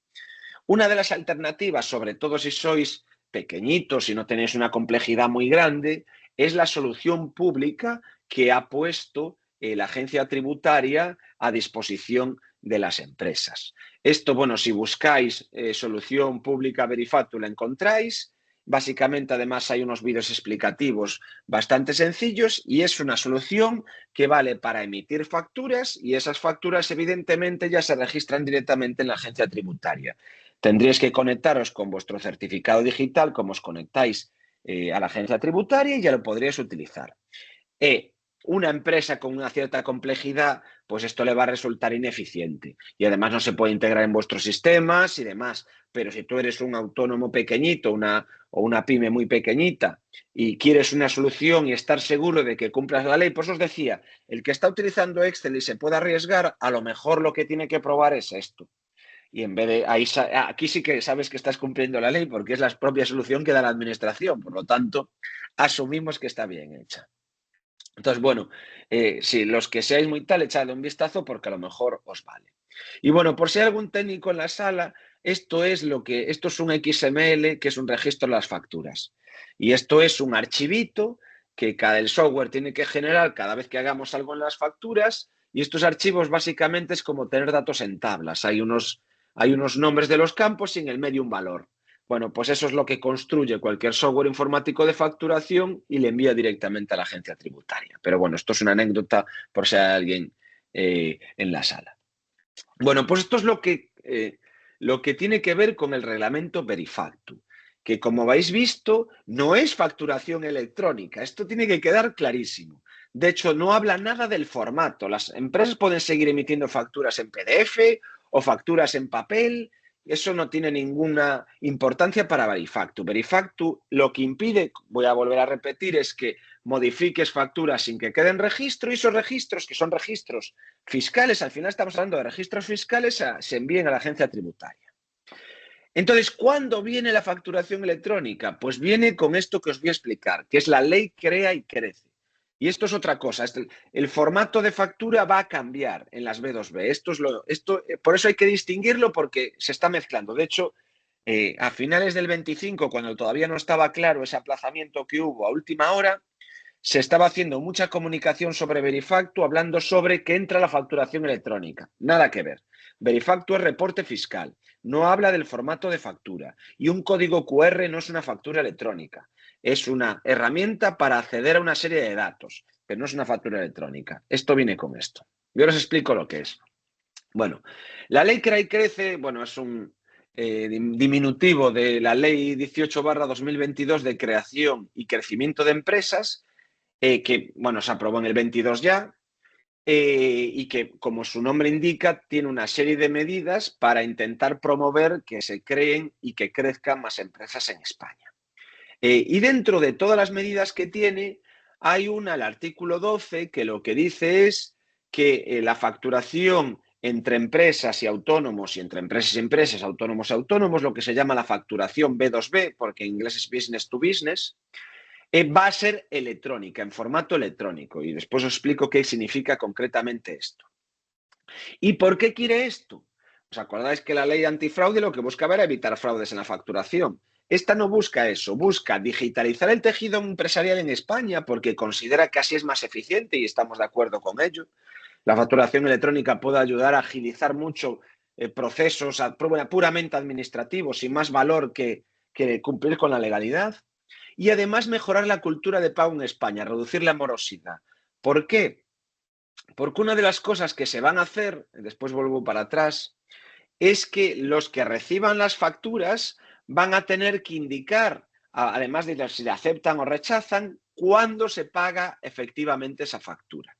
una de las alternativas, sobre todo si sois pequeñitos y no tenéis una complejidad muy grande, es la solución pública que ha puesto la agencia tributaria a disposición de las empresas. Esto, bueno, si buscáis solución pública Verifactu la encontráis. Básicamente, además, hay unos vídeos explicativos bastante sencillos y es una solución que vale para emitir facturas y esas facturas, evidentemente, ya se registran directamente en la agencia tributaria. Tendríais que conectaros con vuestro certificado digital, como os conectáis a la agencia tributaria y ya lo podríais utilizar. Una empresa con una cierta complejidad, pues esto le va a resultar ineficiente y además no se puede integrar en vuestros sistemas y demás. Pero si tú eres un autónomo pequeñito o una pyme muy pequeñita y quieres una solución y estar seguro de que cumplas la ley, pues os decía, el que está utilizando Excel y se puede arriesgar, a lo mejor lo que tiene que probar es esto. Y en vez de aquí sí que sabes que estás cumpliendo la ley porque es la propia solución que da la administración. Por lo tanto, asumimos que está bien hecha. Entonces, bueno, si los que seáis muy tal, echadle un vistazo porque a lo mejor os vale. Y bueno, por si hay algún técnico en la sala, esto es un XML, que es un registro de las facturas. Y esto es un archivito que el software tiene que generar cada vez que hagamos algo en las facturas. Y estos archivos básicamente es como tener datos en tablas. Hay unos nombres de los campos y en el medio un valor. Bueno, pues eso es lo que construye cualquier software informático de facturación y le envía directamente a la agencia tributaria. Pero bueno, esto es una anécdota por si hay alguien en la sala. Bueno, pues esto es lo que tiene que ver con el reglamento Verifactu, que como habéis visto no es facturación electrónica. Esto tiene que quedar clarísimo. De hecho, no habla nada del formato. Las empresas pueden seguir emitiendo facturas en PDF o facturas en papel. Eso no tiene ninguna importancia para Verifactu. Verifactu lo que impide, voy a volver a repetir, es que modifiques facturas sin que queden registro y esos registros, que son registros fiscales, al final estamos hablando de registros fiscales, se envíen a la agencia tributaria. Entonces, ¿cuándo viene la facturación electrónica? Pues viene con esto que os voy a explicar, que es la ley Crea y Crece. Y esto es otra cosa, el formato de factura va a cambiar en las B2B. Por eso hay que distinguirlo porque se está mezclando. De hecho, a finales del 25, cuando todavía no estaba claro ese aplazamiento que hubo a última hora, se estaba haciendo mucha comunicación sobre Verifactu, hablando sobre que entra la facturación electrónica. Nada que ver. Verifactu es reporte fiscal, no habla del formato de factura y un código QR no es una factura electrónica. Es una herramienta para acceder a una serie de datos, pero no es una factura electrónica. Esto viene con esto. Yo os explico lo que es. Bueno, la ley Crea y Crece, bueno, es un diminutivo de la ley 18/2022 de creación y crecimiento de empresas, que, bueno, se aprobó en el 22 ya, y que, como su nombre indica, tiene una serie de medidas para intentar promover que se creen y que crezcan más empresas en España. Y dentro de todas las medidas que tiene, hay el artículo 12, que lo que dice es que la facturación entre empresas y autónomos y entre empresas y empresas, autónomos y autónomos, lo que se llama la facturación B2B, porque en inglés es business to business, Va a ser electrónica, en formato electrónico, y después os explico qué significa concretamente esto. ¿Y por qué quiere esto? ¿Os acordáis que la ley antifraude lo que buscaba era evitar fraudes en la facturación? Esta no busca eso, busca digitalizar el tejido empresarial en España porque considera que así es más eficiente y estamos de acuerdo con ello. La facturación electrónica puede ayudar a agilizar mucho procesos puramente administrativos sin más valor que cumplir con la legalidad. Y además mejorar la cultura de pago en España, reducir la morosidad. ¿Por qué? Porque una de las cosas que se van a hacer, después vuelvo para atrás, es que los que reciban las facturas van a tener que indicar, además de si le aceptan o rechazan, cuándo se paga efectivamente esa factura.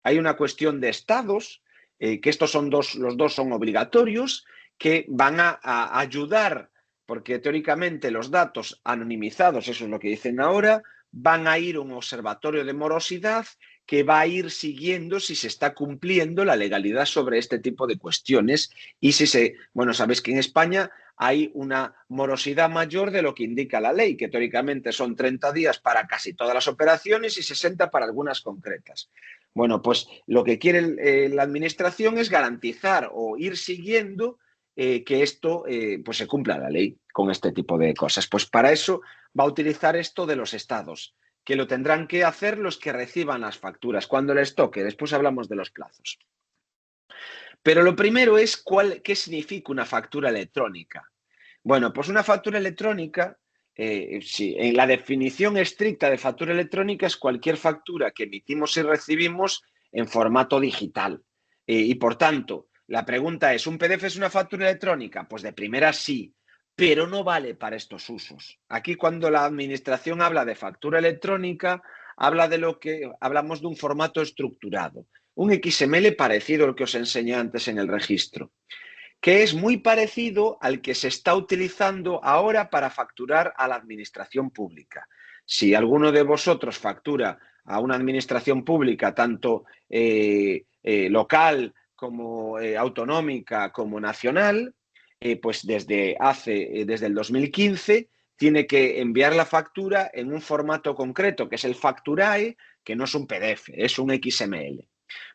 Hay una cuestión de estados, que estos son los dos son obligatorios, que van a ayudar, porque teóricamente los datos anonimizados, eso es lo que dicen ahora, van a ir a un observatorio de morosidad que va a ir siguiendo si se está cumpliendo la legalidad sobre este tipo de cuestiones y si bueno, sabéis que en España hay una morosidad mayor de lo que indica la ley, que teóricamente son 30 días para casi todas las operaciones y 60 para algunas concretas. Bueno, pues lo que quiere la administración es garantizar o ir siguiendo que esto pues se cumpla la ley con este tipo de cosas. Pues para eso va a utilizar esto de los estados, que lo tendrán que hacer los que reciban las facturas cuando les toque. Después hablamos de los plazos. Pero lo primero es qué significa una factura electrónica. Bueno, pues una factura electrónica, sí, en la definición estricta de factura electrónica es cualquier factura que emitimos y recibimos en formato digital. Y por tanto, la pregunta es, ¿un PDF es una factura electrónica? Pues de primera sí, pero no vale para estos usos. Aquí cuando la administración habla de factura electrónica, hablamos de un formato estructurado, un XML parecido al que os enseñé antes en el registro, que es muy parecido al que se está utilizando ahora para facturar a la administración pública. Si alguno de vosotros factura a una administración pública, tanto local como autonómica como nacional, pues desde el 2015 tiene que enviar la factura en un formato concreto, que es el Facturae, que no es un PDF, es un XML.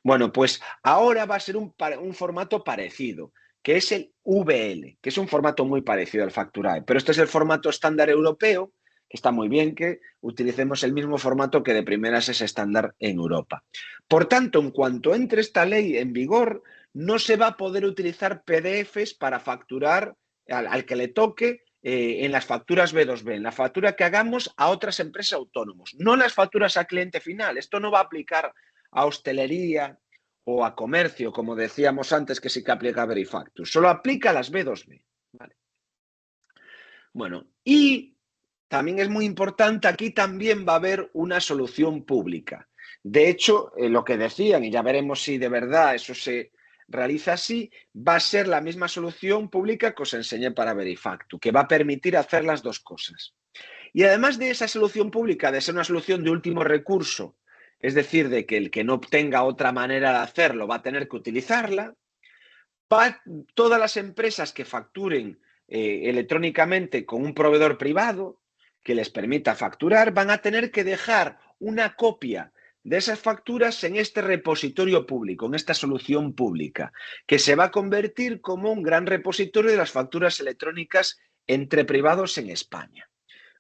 Bueno, pues ahora va a ser un formato parecido, que es el VL, que es un formato muy parecido al Facturae, pero este es el formato estándar europeo, que está muy bien que utilicemos el mismo formato que de primeras es estándar en Europa. Por tanto, en cuanto entre esta ley en vigor, no se va a poder utilizar PDFs para facturar al que le toque en las facturas B2B, en la factura que hagamos a otras empresas autónomos, no las facturas a cliente final. Esto no va a aplicar a hostelería o a comercio, como decíamos antes que sí que aplica a Verifactus. Solo aplica a las B2B. ¿Vale? Bueno, y también es muy importante, aquí también va a haber una solución pública. De hecho, lo que decían, y ya veremos si de verdad eso se realiza así, va a ser la misma solución pública que os enseñé para Verifactu, que va a permitir hacer las dos cosas. Y además de esa solución pública, de ser una solución de último recurso, es decir, de que el que no obtenga otra manera de hacerlo va a tener que utilizarla, todas las empresas que facturen electrónicamente con un proveedor privado que les permita facturar van a tener que dejar una copia de esas facturas en este repositorio público, en esta solución pública, que se va a convertir como un gran repositorio de las facturas electrónicas entre privados en España.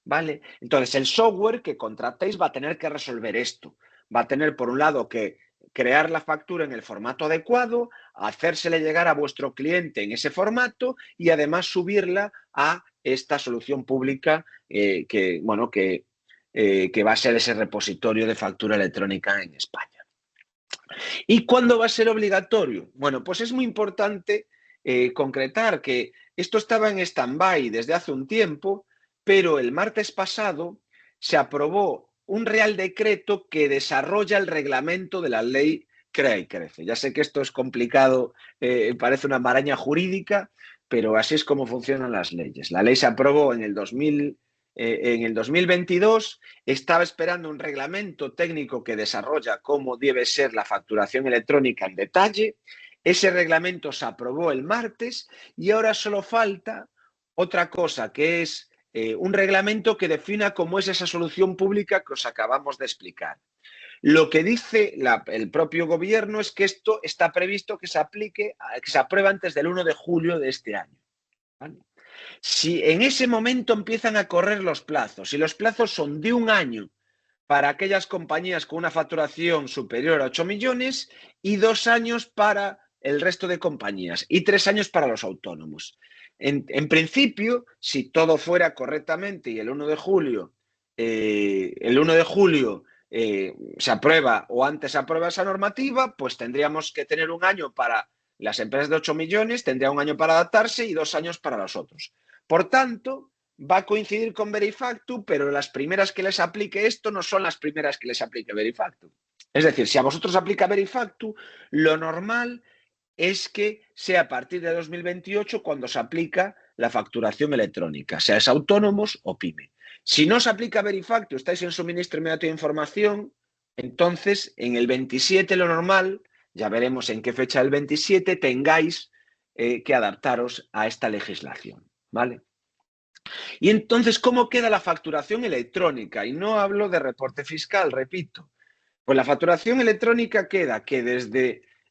¿Vale? Entonces, el software que contratéis va a tener que resolver esto. Va a tener, por un lado, que crear la factura en el formato adecuado, hacérsele llegar a vuestro cliente en ese formato y además subirla a esta solución pública que va a ser ese repositorio de factura electrónica en España. ¿Y cuándo va a ser obligatorio? Bueno, pues es muy importante concretar que esto estaba en stand-by desde hace un tiempo, pero el martes pasado se aprobó un Real Decreto que desarrolla el reglamento de la ley Crea y Crece. Ya sé que esto es complicado, parece una maraña jurídica, pero así es como funcionan las leyes. La ley se aprobó en el 2022, estaba esperando un reglamento técnico que desarrolla cómo debe ser la facturación electrónica en detalle. Ese reglamento se aprobó el martes y ahora solo falta otra cosa, que es un reglamento que defina cómo es esa solución pública que os acabamos de explicar. Lo que dice el propio gobierno es que esto está previsto que se aplique, que se apruebe antes del 1 de julio de este año. ¿Vale? Si en ese momento empiezan a correr los plazos, y los plazos son de 1 año para aquellas compañías con una facturación superior a 8 millones y 2 años para el resto de compañías y 3 años para los autónomos. En principio, si todo fuera correctamente y el 1 de julio, se aprueba o antes se aprueba esa normativa, pues tendríamos que tener 1 año para las empresas de 8 millones, tendría 1 año para adaptarse y 2 años para los otros. Por tanto, va a coincidir con Verifactu, pero las primeras que les aplique esto no son las primeras que les aplique Verifactu. Es decir, si a vosotros aplica Verifactu, lo normal es que sea a partir de 2028 cuando se aplica la facturación electrónica, seáis autónomos o pyme. Si no se aplica Verifactu, estáis en suministro inmediato de información, entonces en el 27 lo normal, ya veremos en qué fecha del 27, tengáis que adaptaros a esta legislación, ¿vale? Y entonces, ¿cómo queda la facturación electrónica? Y no hablo de reporte fiscal, repito. Pues la facturación electrónica queda que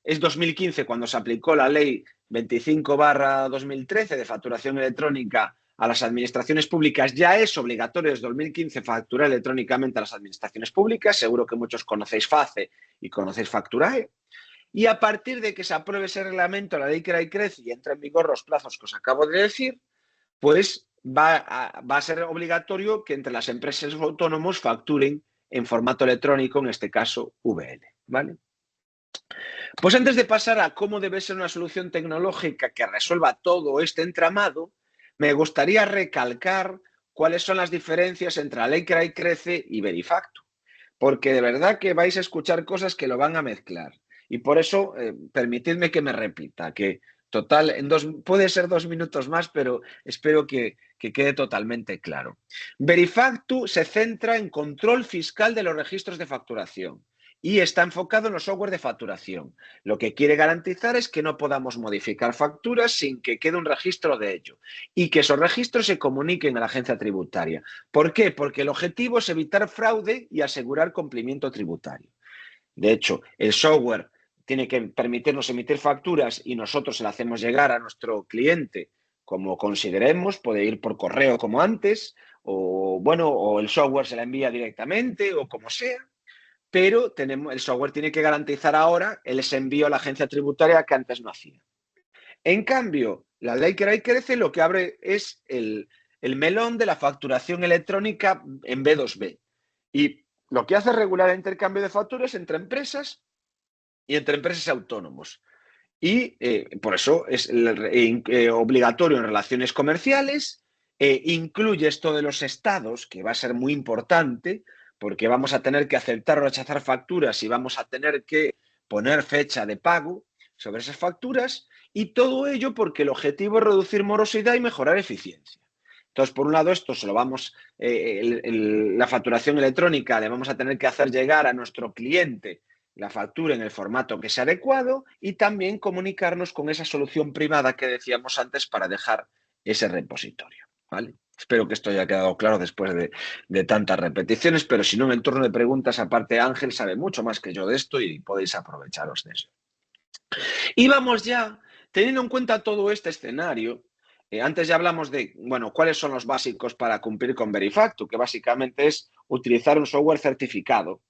es 2015 cuando se aplicó la ley 25/2013 de facturación electrónica a las administraciones públicas. Ya es obligatorio desde 2015 facturar electrónicamente a las administraciones públicas. Seguro que muchos conocéis FACE y conocéis Facturae. Y a partir de que se apruebe ese reglamento, la ley Crea y Crece y entra en vigor los plazos que os acabo de decir, pues va a ser obligatorio que entre las empresas autónomos facturen en formato electrónico, en este caso VL, ¿vale? Pues antes de pasar a cómo debe ser una solución tecnológica que resuelva todo este entramado, me gustaría recalcar cuáles son las diferencias entre la ley Crea y Crece y Verifactu, porque de verdad que vais a escuchar cosas que lo van a mezclar. Y por eso, permitidme que me repita, que total, puede ser 2 minutos más, pero espero que quede totalmente claro. Verifactu se centra en control fiscal de los registros de facturación y está enfocado en los software de facturación. Lo que quiere garantizar es que no podamos modificar facturas sin que quede un registro de ello y que esos registros se comuniquen a la agencia tributaria. ¿Por qué? Porque el objetivo es evitar fraude y asegurar cumplimiento tributario. De hecho, el software tiene que permitirnos emitir facturas y nosotros se la hacemos llegar a nuestro cliente como consideremos, puede ir por correo como antes, o el software se la envía directamente o como sea, pero el software tiene que garantizar ahora ese envío a la agencia tributaria que antes no hacía. En cambio, la ley Crea y Crece lo que abre es el melón de la facturación electrónica en B2B. Y lo que hace es regular el intercambio de facturas entre empresas y entre empresas y autónomos. Y por eso es obligatorio en relaciones comerciales, incluye esto de los estados, que va a ser muy importante, porque vamos a tener que aceptar o rechazar facturas y vamos a tener que poner fecha de pago sobre esas facturas, y todo ello porque el objetivo es reducir morosidad y mejorar eficiencia. Entonces, por un lado, esto se lo la facturación electrónica le vamos a tener que hacer llegar a nuestro cliente la factura en el formato que sea adecuado y también comunicarnos con esa solución privada que decíamos antes para dejar ese repositorio, ¿vale? Espero que esto haya quedado claro después de tantas repeticiones, pero si no, en el turno de preguntas, aparte Ángel sabe mucho más que yo de esto y podéis aprovecharos de eso. Y vamos ya, teniendo en cuenta todo este escenario, antes ya hablamos de, bueno, cuáles son los básicos para cumplir con Verifactu, que básicamente es utilizar un software certificado,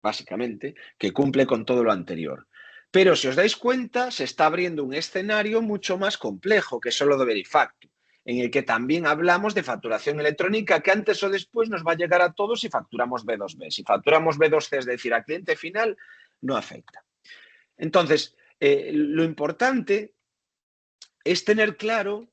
básicamente, que cumple con todo lo anterior. Pero si os dais cuenta, se está abriendo un escenario mucho más complejo que solo de Verifactu, en el que también hablamos de facturación electrónica que antes o después nos va a llegar a todos si facturamos B2B. Si facturamos B2C, es decir, al cliente final, no afecta. Entonces, lo importante es tener claro,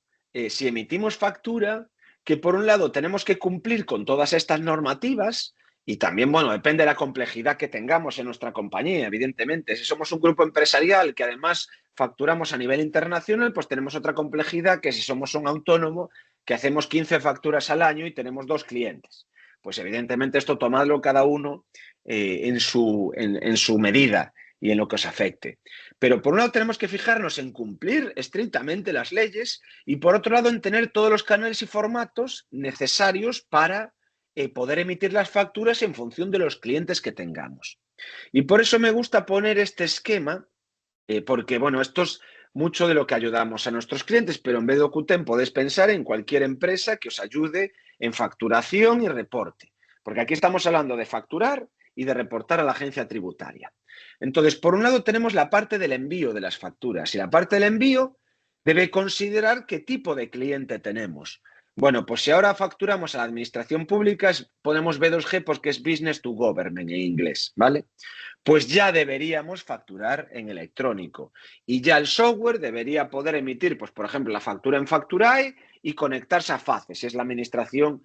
si emitimos factura, que por un lado tenemos que cumplir con todas estas normativas y también, bueno, depende de la complejidad que tengamos en nuestra compañía, evidentemente. Si somos un grupo empresarial que además facturamos a nivel internacional, pues tenemos otra complejidad que si somos un autónomo que hacemos 15 facturas al año y tenemos 2 clientes. Pues evidentemente esto tomadlo cada uno en su medida. y en lo que os afecte. Pero por un lado tenemos que fijarnos en cumplir estrictamente las leyes y por otro lado en tener todos los canales y formatos necesarios para poder emitir las facturas en función de los clientes que tengamos. Y por eso me gusta poner este esquema, porque bueno, esto es mucho de lo que ayudamos a nuestros clientes, pero en vez de Docutem podéis pensar en cualquier empresa que os ayude en facturación y reporte, porque aquí estamos hablando de facturar y de reportar a la agencia tributaria. Entonces, por un lado tenemos la parte del envío de las facturas y la parte del envío debe considerar qué tipo de cliente tenemos. Bueno, pues si ahora facturamos a la administración pública, ponemos B2G porque es Business to Government en inglés, ¿vale? Pues ya deberíamos facturar en electrónico y ya el software debería poder emitir, pues por ejemplo, la factura en Facturae y conectarse a FACE, si es la administración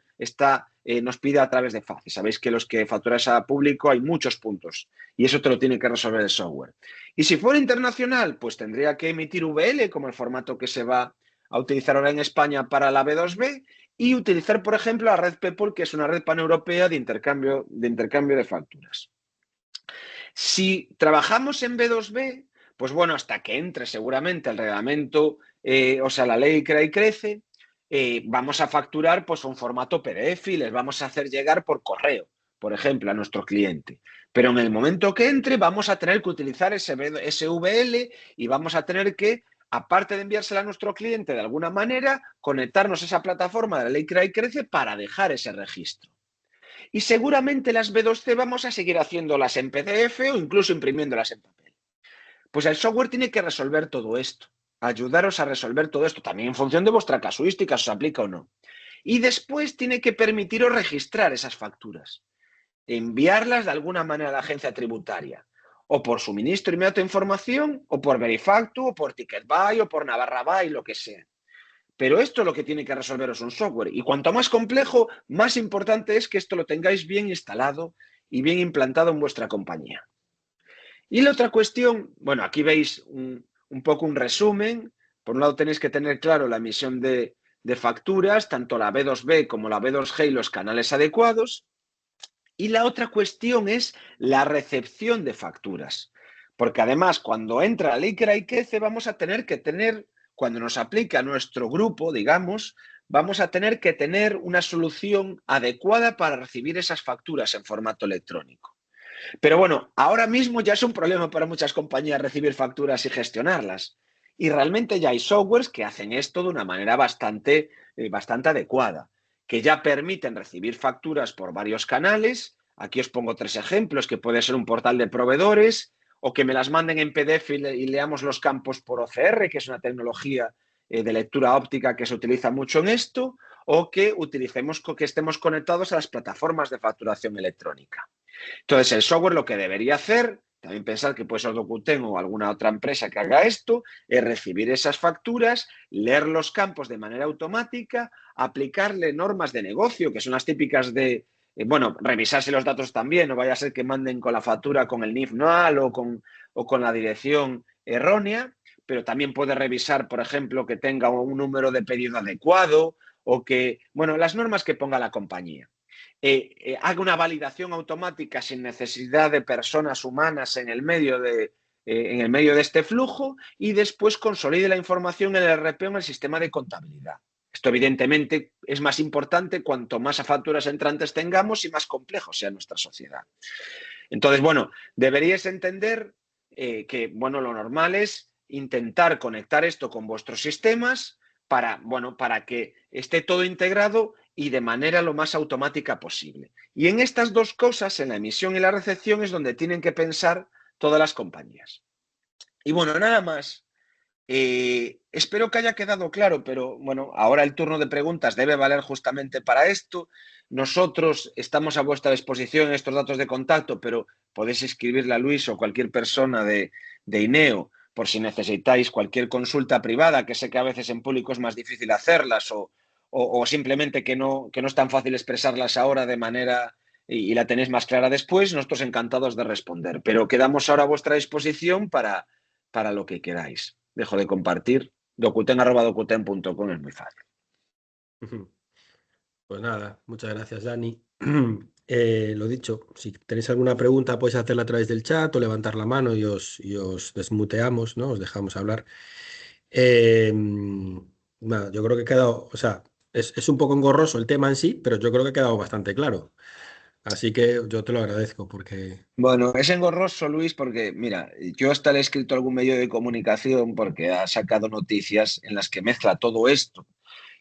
nos pide a través de FACE. Sabéis que los que facturáis a público hay muchos puntos y eso te lo tiene que resolver el software. Y si fuera internacional, pues tendría que emitir VL como el formato que se va a utilizar ahora en España para la B2B y utilizar, por ejemplo, la red PEPOL, que es una red paneuropea de intercambio de facturas. Si trabajamos en B2B, pues bueno, hasta que entre seguramente el reglamento, o sea, la ley Crea y Crece, vamos a facturar pues un formato PDF y les vamos a hacer llegar por correo, por ejemplo, a nuestro cliente. Pero en el momento que entre vamos a tener que utilizar ese VL y vamos a tener que, aparte de enviársela a nuestro cliente de alguna manera, conectarnos a esa plataforma de la ley Crea y Crece para dejar ese registro. Y seguramente las B2C vamos a seguir haciéndolas en PDF o incluso imprimiéndolas en papel. Pues el software tiene que resolver todo esto, ayudaros a resolver todo esto, también en función de vuestra casuística, si os aplica o no. Y después tiene que permitiros registrar esas facturas, enviarlas de alguna manera a la agencia tributaria, o por suministro inmediato de información, o por Verifactu, o por Ticketbuy, o por Navarra lo que sea. Pero esto es lo que tiene que resolveros un software. Y cuanto más complejo, más importante es que esto lo tengáis bien instalado y bien implantado en vuestra compañía. Y la otra cuestión, bueno, aquí veis un poco un resumen. Por un lado tenéis que tener claro la emisión de facturas, tanto la B2B como la B2G y los canales adecuados. Y la otra cuestión es la recepción de facturas. Porque además, cuando entra la ley Crea y Crece, vamos a tener que tener, cuando nos aplica a nuestro grupo, digamos, vamos a tener que tener una solución adecuada para recibir esas facturas en formato electrónico. Pero bueno, ahora mismo ya es un problema para muchas compañías recibir facturas y gestionarlas. Y realmente ya hay softwares que hacen esto de una manera bastante adecuada, que ya permiten recibir facturas por varios canales. Aquí os pongo 3 ejemplos, que puede ser un portal de proveedores o que me las manden en PDF y leamos los campos por OCR, que es una tecnología de lectura óptica que se utiliza mucho en esto, o que estemos conectados a las plataformas de facturación electrónica. Entonces, el software lo que debería hacer, también pensar que puede ser Docutem o alguna otra empresa que haga esto, es recibir esas facturas, leer los campos de manera automática, aplicarle normas de negocio, que son las típicas de, revisarse los datos también, no vaya a ser que manden con la factura con el NIF NOAL o con la dirección errónea, pero también puede revisar, por ejemplo, que tenga un número de pedido adecuado o que, las normas que ponga la compañía. Haga una validación automática sin necesidad de personas humanas en el medio de este flujo y después consolide la información en el RP o en el sistema de contabilidad. Esto evidentemente es más importante cuanto más facturas entrantes tengamos y más complejo sea nuestra sociedad. Entonces, deberíais entender que, lo normal es intentar conectar esto con vuestros sistemas para que esté todo integrado y de manera lo más automática posible. Y en estas dos cosas, en la emisión y la recepción, es donde tienen que pensar todas las compañías. Y nada más. Espero que haya quedado claro, pero ahora el turno de preguntas debe valer justamente para esto. Nosotros estamos a vuestra disposición en estos datos de contacto, pero podéis escribirle a Luis o cualquier persona de INEO por si necesitáis cualquier consulta privada, que sé que a veces en público es más difícil hacerlas o simplemente que no es tan fácil expresarlas ahora de manera y la tenéis más clara después. Nosotros encantados de responder, pero quedamos ahora a vuestra disposición para lo que queráis. Dejo de compartir. Docutem@docutem.com es muy fácil. Pues nada, muchas gracias, Dani. Lo dicho, si tenéis alguna pregunta podéis hacerla a través del chat o levantar la mano y os desmuteamos, ¿no? Os dejamos hablar. Nada, yo creo que ha quedado, o sea, es un poco engorroso el tema en sí, pero yo creo que ha quedado bastante claro. Así que yo te lo agradezco porque... Bueno, es engorroso, Luis, porque, mira, yo hasta le he escrito a algún medio de comunicación porque ha sacado noticias en las que mezcla todo esto.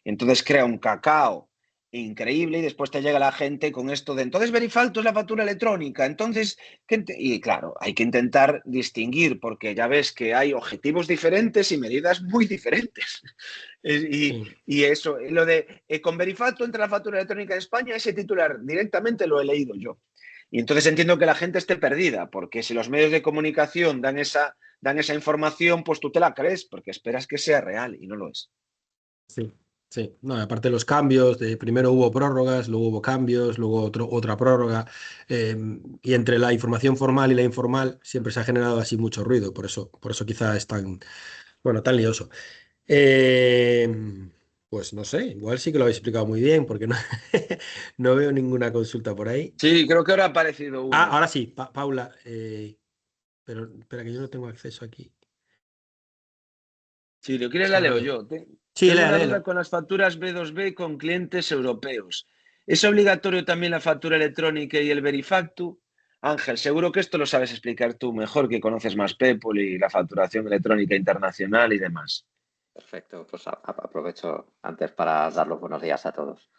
Entonces crea un cacao increíble y después te llega la gente con esto de entonces Verifacto es la factura electrónica. Entonces, y claro, hay que intentar distinguir porque ya ves que hay objetivos diferentes y medidas muy diferentes. Sí. Y eso, lo de con Verifacto entre la factura electrónica en España, ese titular directamente lo he leído yo. Y entonces entiendo que la gente esté perdida, porque si los medios de comunicación dan esa información, pues tú te la crees, porque esperas que sea real y no lo es. Sí, sí. No, aparte los cambios, primero hubo prórrogas, luego hubo cambios, luego otra prórroga, y entre la información formal y la informal siempre se ha generado así mucho ruido, por eso quizá es tan, bueno, tan lioso. Eh, pues no sé, igual sí que lo habéis explicado muy bien, porque no, no veo ninguna consulta por ahí. Sí, creo que ahora ha aparecido Ah, una. ahora sí, Paula, pero espera que yo no tengo acceso aquí. Si lo quieres, la A leo ver. yo. Sí, Tengo una duda léelo. con las facturas B2B con clientes europeos. ¿Es obligatorio también la factura electrónica y el Verifactu? Ángel, seguro que esto lo sabes explicar tú mejor, que conoces más PayPal y la facturación electrónica internacional y demás. Perfecto, pues aprovecho antes para dar los buenos días a todos.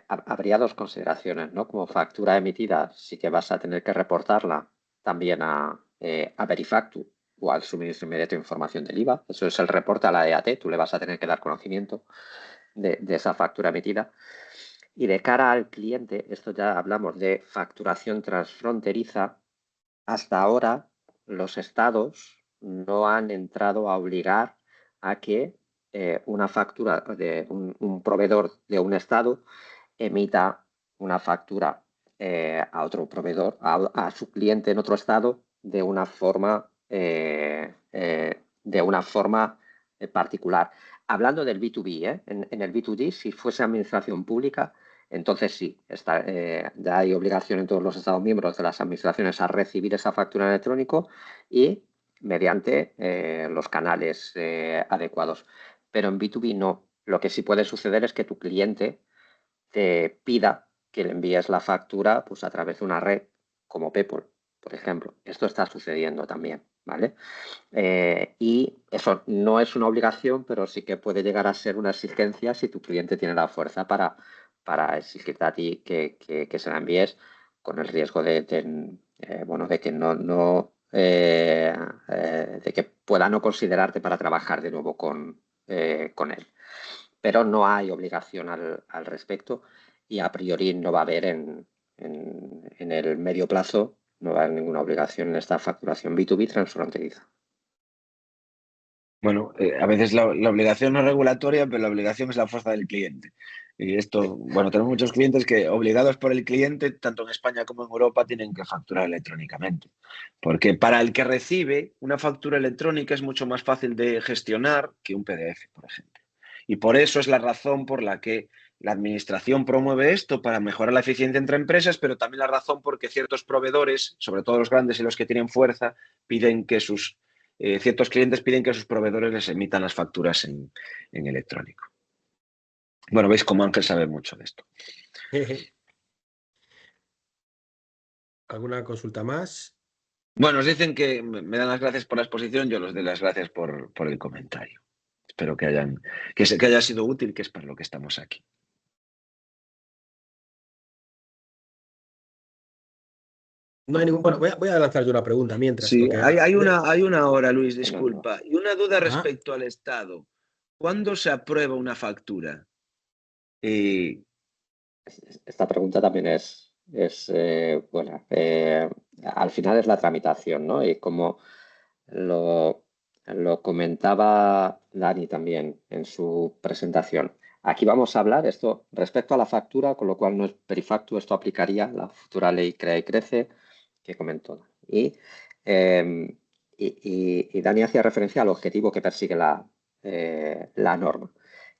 Habría dos consideraciones, ¿no? Como factura emitida, sí que vas a tener que reportarla también a Verifactu o al suministro inmediato de información del IVA. Eso es el reporte a la EAT, tú le vas a tener que dar conocimiento de esa factura emitida. Y de cara al cliente, esto ya hablamos de facturación transfronteriza, hasta ahora los estados no han entrado a obligar a que una factura de un proveedor de un estado emita una factura a otro proveedor, a su cliente en otro estado, de una forma particular. Hablando del B2B, en el B2D, si fuese administración pública, entonces sí, ya hay obligación en todos los Estados miembros de las administraciones a recibir esa factura en electrónico y mediante los canales adecuados. Pero en B2B no. Lo que sí puede suceder es que tu cliente te pida que le envíes la factura pues, a través de una red como PayPal, por ejemplo. Esto está sucediendo también, ¿vale? Y eso no es una obligación, pero sí que puede llegar a ser una exigencia si tu cliente tiene la fuerza para exigirte a ti que se la envíes con el riesgo bueno, de que de que pueda no considerarte para trabajar de nuevo con él. Pero no hay obligación al respecto y a priori no va a haber en el medio plazo, no va a haber ninguna obligación en esta facturación B2B transfronteriza. Bueno, a veces la obligación no es regulatoria, pero la obligación es la fuerza del cliente. Y esto, bueno, tenemos muchos clientes que, obligados por el cliente, tanto en España como en Europa, tienen que facturar electrónicamente. Porque para el que recibe, una factura electrónica es mucho más fácil de gestionar que un PDF, por ejemplo. Y por eso es la razón por la que la administración promueve esto para mejorar la eficiencia entre empresas, pero también la razón porque ciertos proveedores, sobre todo los grandes y los que tienen fuerza, piden que ciertos clientes piden que sus proveedores les emitan las facturas en electrónico. Bueno, veis cómo Ángel sabe mucho de esto. ¿Alguna consulta más? Bueno, nos dicen que me dan las gracias por la exposición, yo les doy las gracias por el comentario. Espero que haya sido útil, que es para lo que estamos aquí. No hay ningún... Bueno, voy a lanzar yo una pregunta mientras, Sí, porque... hay una hora, Luis, No. disculpa. Y una duda Ah, respecto al Estado. ¿Cuándo se aprueba una factura? Eh, Esta pregunta también es buena. Al final es la tramitación, ¿no? Y como lo comentaba Dani también en su presentación. Aquí vamos a hablar esto respecto a la factura, con lo cual no es perifacto, esto aplicaría la futura ley Crea y Crece que comentó. Eh, y Dani hacía referencia al objetivo que persigue la norma,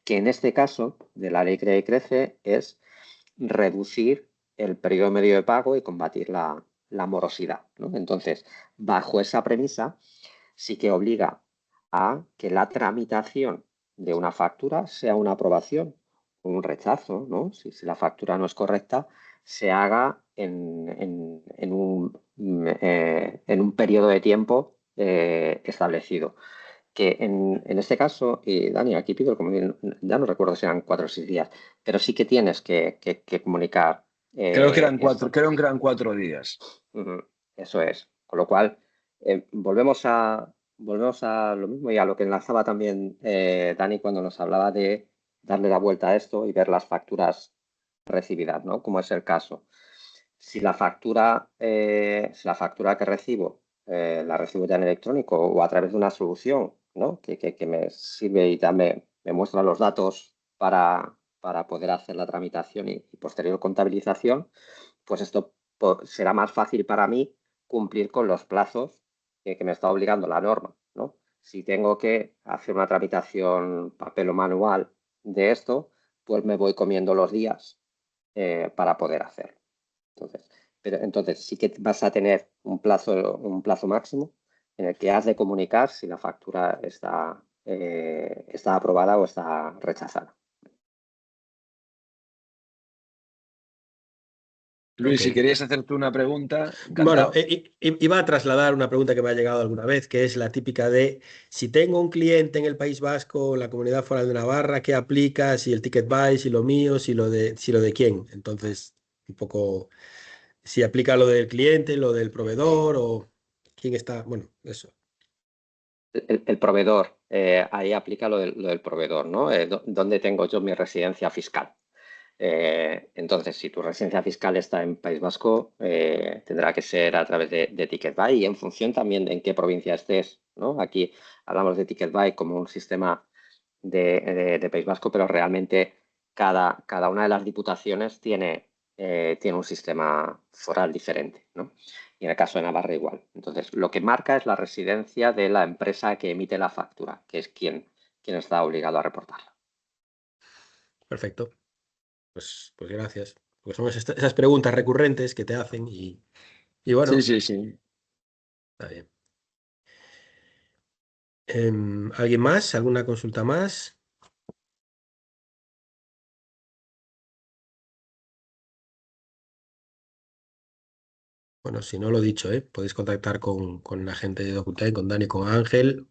que en este caso de la ley Crea y Crece es reducir el periodo medio de pago y combatir la morosidad, ¿no? Entonces, bajo esa premisa, sí que obliga a que la tramitación de una factura sea una aprobación o un rechazo, ¿no? Si la factura no es correcta, se haga en un periodo de tiempo establecido. Que en este caso, y Dani, aquí pido el comodín, ya no recuerdo si eran 4 o 6 días, pero sí que tienes que comunicar Creo que eran esto. creo que eran 4 días. Eso es. Con lo cual, volvemos a lo mismo y a lo que enlazaba también Dani cuando nos hablaba de darle la vuelta a esto y ver las facturas recibidas, ¿no? Como es el caso. Si la factura que recibo la recibo ya en electrónico o a través de una solución, ¿no? que me sirve y ya me muestra los datos para poder hacer la tramitación y posterior contabilización, pues esto será más fácil para mí cumplir con los plazos que me está obligando la norma, ¿no? Si tengo que hacer una tramitación papel o manual de esto, pues me voy comiendo los días para poder hacerlo. Entonces sí que vas a tener un plazo máximo en el que has de comunicar si la factura está aprobada o está rechazada. Luis, Ok. si querías hacer tú una pregunta, Bueno, encantado. iba a trasladar una pregunta que me ha llegado alguna vez, que es la típica de si tengo un cliente en el País Vasco, en la Comunidad Foral de Navarra, ¿qué aplica? Si el ticket buy, si lo mío, si lo de quién. Entonces, un poco si aplica lo del cliente, lo del proveedor o quién está. Bueno, eso. El proveedor, ahí aplica lo del proveedor, ¿no? ¿Dónde tengo yo mi residencia fiscal? Entonces, si tu residencia fiscal está en País Vasco, tendrá que ser a través de TicketBuy y en función también de en qué provincia estés, ¿no? Aquí hablamos de TicketBuy como un sistema de País Vasco, pero realmente cada una de las diputaciones tiene un sistema foral diferente, ¿no? Y en el caso de Navarra igual. Entonces, lo que marca es la residencia de la empresa que emite la factura, que es quien está obligado a reportarla. Perfecto. Pues gracias. Porque son esas preguntas recurrentes que te hacen y Sí, bueno, sí, sí. está bien. ¿Alguien más? ¿Alguna consulta más? Bueno, si no lo he dicho, podéis contactar con la gente de DocuTime, con Dani, con Ángel,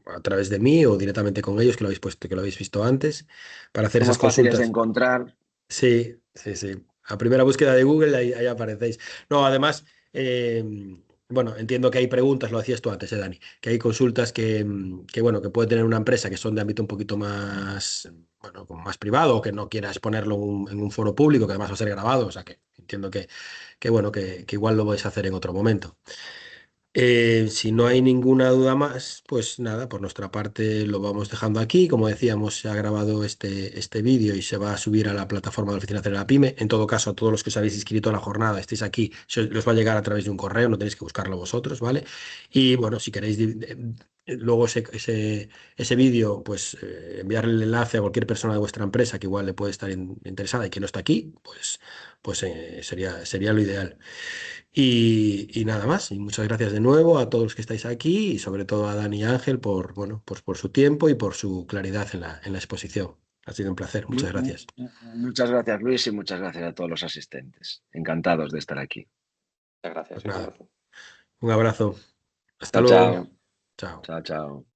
a través de mí o directamente con ellos, que lo habéis puesto, que lo habéis visto antes, para hacer esas Somos fáciles de consultas. encontrar. Sí, sí, sí. A primera búsqueda de Google, ahí aparecéis. No, además, eh, bueno, entiendo que hay preguntas, lo hacías tú antes, Dani, que hay consultas bueno, que puede tener una empresa que son de ámbito un poquito más, bueno, como más privado, o que no quiera exponerlo en un foro público, que además va a ser grabado, o sea que entiendo que bueno, que igual lo vais a hacer en otro momento. Si no hay ninguna duda más, pues nada, por nuestra parte lo vamos dejando aquí. Como decíamos, se ha grabado este vídeo y se va a subir a la plataforma de la Oficina Nacional de la PYME. En todo caso, a todos los que os habéis inscrito a la jornada, estéis aquí, os va a llegar a través de un correo, no tenéis que buscarlo vosotros, ¿vale? Y bueno, si queréis luego ese vídeo, pues enviarle el enlace a cualquier persona de vuestra empresa que igual le puede estar interesada y que no está aquí, pues sería lo ideal. Y nada más, y muchas gracias de nuevo a todos los que estáis aquí y sobre todo a Dani y Ángel por, bueno, pues por su tiempo y por su claridad en la exposición. Ha sido un placer, muchas gracias. Muchas gracias, Luis, y muchas gracias a todos los asistentes. Encantados de estar aquí. Muchas gracias Pues y un nada, abrazo. un abrazo. Hasta Chao, luego. chao. Chao. Chao, chao.